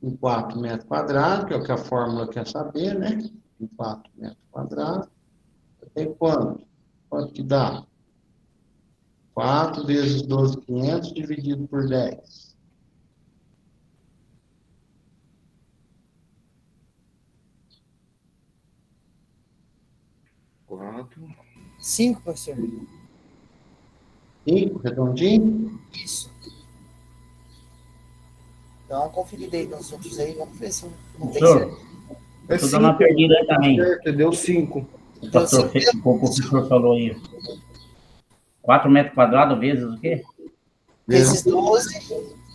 Speaker 1: em 4 metros quadrados, que é o que a fórmula quer saber, né? Em 4 metros quadrados, eu tenho quanto? Quanto que dá? 4 vezes 12.500 dividido por 10.
Speaker 8: 4.
Speaker 3: 5, professor.
Speaker 1: 5, redondinho?
Speaker 3: Isso. Dá uma conferida aí nos outros aí, vamos ver se não tem
Speaker 7: Professor,
Speaker 3: certo.
Speaker 7: estou dando uma perdida aí também.
Speaker 8: Certo, deu 5.
Speaker 7: O pastor fez, o professor falou aí. 4 metros quadrados vezes o quê?
Speaker 3: Vezes 12,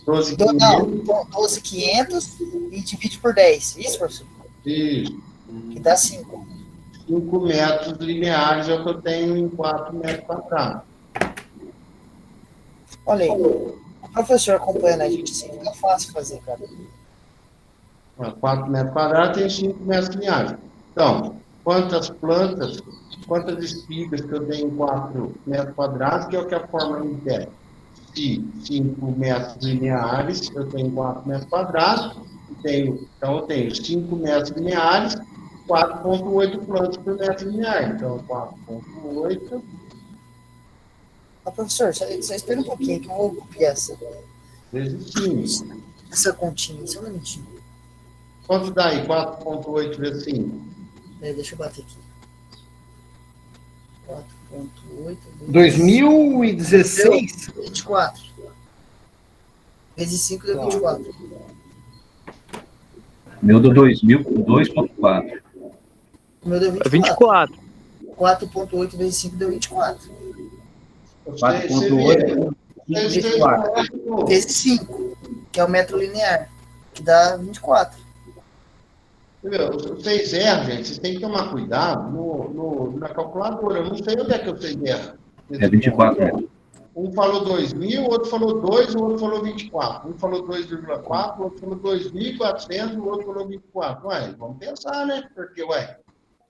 Speaker 3: 12.500 e divide por 10. Isso, professor?
Speaker 1: Isso.
Speaker 3: Que dá 5.
Speaker 1: 5 metros lineares é o que eu tenho em 4 metros quadrados.
Speaker 3: Olha aí. O professor acompanhando a gente, assim, fica fácil fazer, cara.
Speaker 1: 4 metros quadrados tem 5 metros lineares. Então, quantas plantas, quantas espigas que eu tenho em 4 metros quadrados, que é o que a fórmula me pede. Se 5 metros lineares, eu tenho 4 metros quadrados, então eu tenho 5 metros lineares, 4,8 plantas por metro linear. Então, 4,8.
Speaker 3: Professor, só espera um pouquinho que eu vou copiar
Speaker 1: vezes 5.
Speaker 3: Essa continha, só um minutinho.
Speaker 1: Quanto dá aí? 4,8 vezes 5?
Speaker 3: Deixa eu bater aqui. 4,8 vezes...
Speaker 8: 2016?
Speaker 3: 24. Vezes 5 deu 24.
Speaker 4: Meu deu 2.4.
Speaker 3: O meu deu
Speaker 9: 24.
Speaker 3: 4,8 vezes 5 deu 24.
Speaker 7: 4,8 vezes 24.
Speaker 3: Vezes 5, que é o metro linear, que dá 24.
Speaker 1: Vocês erram, gente. Vocês têm que tomar cuidado na calculadora. Eu não sei onde é que vocês erram.
Speaker 4: É 24 metros.
Speaker 1: Um falou 2.000, o outro falou 2, o outro falou 24. Um falou 2,4, o outro falou 2.400, o outro falou 24. Ué, vamos pensar, né? Porque,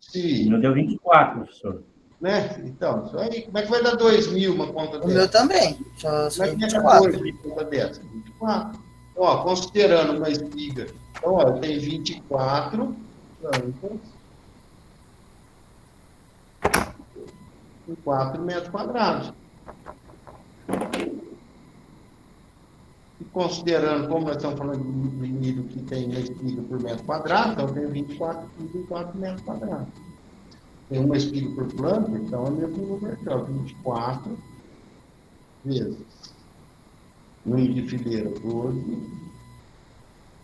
Speaker 1: se...
Speaker 7: Meu deu 24, professor.
Speaker 1: Né? Então, isso aí. Como é que vai dar 2.000 uma conta dessa?
Speaker 3: O meu também.
Speaker 1: Como é que vai dar 2.000 uma conta dessa? 24. Ó, considerando uma espiga. Então, eu tenho 24 plantas em 4 metros quadrados. E considerando, como nós estamos falando de milho que tem uma espiga por metro quadrado, então eu tenho 24 metros quadrados. Tem uma espiga por planta, então é o mesmo número aqui, ó, 24 vezes número de fileira, 12,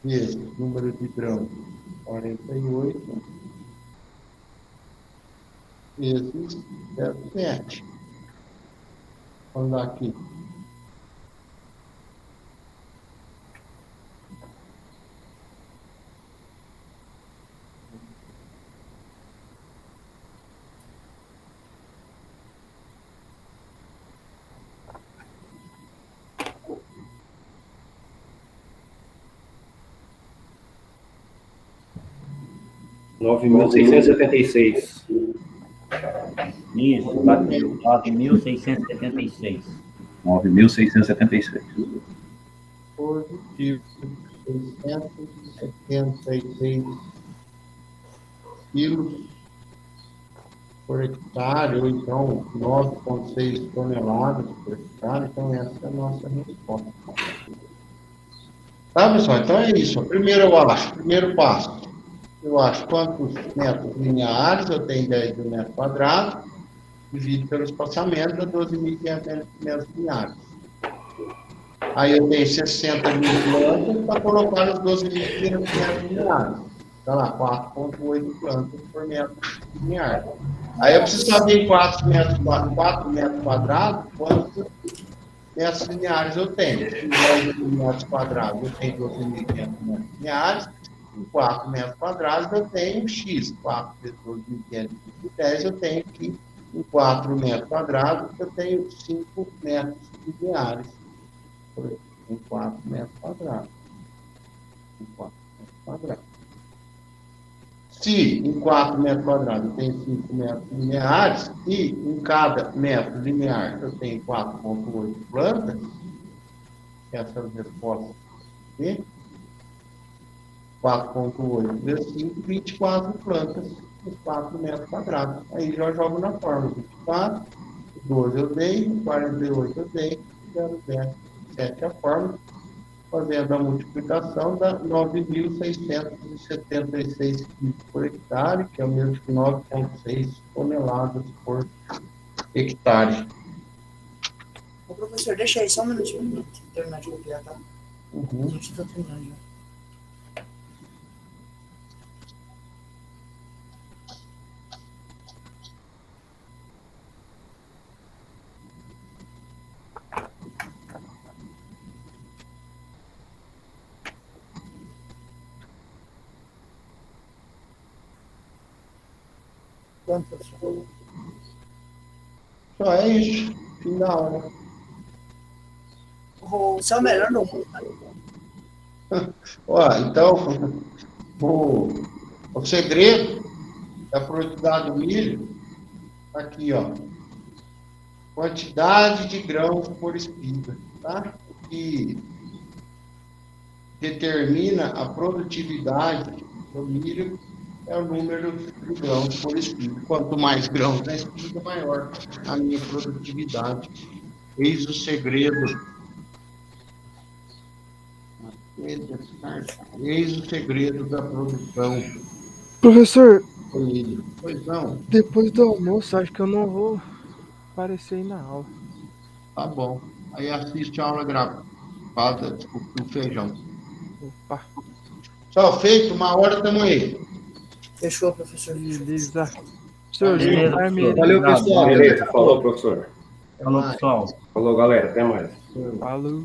Speaker 1: vezes número de grão, 48, vezes 17. Vamos dar aqui.
Speaker 5: $9.676.
Speaker 7: Isso, bateu. 9.676.
Speaker 4: 9.676.
Speaker 1: Positivo. 676 quilos por hectare, ou então 9,6 toneladas por hectare. Então, essa é a nossa resposta. Tá, pessoal? Então é isso. Primeiro passo. Eu acho quantos metros lineares eu tenho 10 mil metros quadrados, dividido pelo espaçamento, dá 12.500 metros lineares. Aí eu tenho 60 mil plantas para colocar nos 12.500 metros lineares. Está lá, 4,8 plantas por metro linear. Aí eu preciso saber em 4 metros quadrados quantos metros lineares eu tenho. Em 10 metros quadrados eu tenho 12.500 metros lineares. Em 4 metros quadrados eu tenho X. 4 vezes 12.500 por 10 eu tenho que em 4 metros quadrados eu tenho 5 metros lineares. Em 4 metros quadrados. Em 4 metros quadrados. Se em 4 metros quadrados eu tenho 5 metros lineares e em cada metro linear eu tenho 4,8 plantas, essas respostas aqui, 4,8 vezes 5, 24 plantas nos 4 metros quadrados. Aí já jogo na fórmula. 24, 12 eu dei, 48 eu dei, 0,10, 7 a fórmula. Fazendo a multiplicação, dá 9.676 quilos por hectare, que é o mesmo que 9,6 toneladas por hectare.
Speaker 3: Ô, professor, deixa aí só um minutinho pra terminar de copiar, tá?
Speaker 1: Uhum.
Speaker 3: A gente tá terminando já. Quanto, professor?
Speaker 1: Só é isso. Fim da aula.
Speaker 3: Você é o melhor do mundo, né?
Speaker 1: Ó, então, o segredo da produtividade do milho tá aqui, ó. Quantidade de grãos por espiga, tá? O que determina a produtividade do milho é o número de grãos por espiga. Quanto mais grãos na espiga, maior a minha produtividade. Eis o segredo. Eis o segredo da produção
Speaker 2: Professor,
Speaker 1: do milho. Pois não,
Speaker 2: depois do almoço, acho que eu não vou aparecer aí na aula.
Speaker 1: tá bom. Aí assiste a aula gravada do feijão.
Speaker 2: Opa,
Speaker 1: Tchau, feito, 1 hora estamos aí.
Speaker 3: Fechou, professor.
Speaker 2: beleza. Professor,
Speaker 7: Beleza,
Speaker 2: Parmeira.
Speaker 8: Valeu, pessoal.
Speaker 5: Beleza, falou, professor.
Speaker 7: Falou, pessoal.
Speaker 5: Falou, galera, até mais.
Speaker 2: Falou.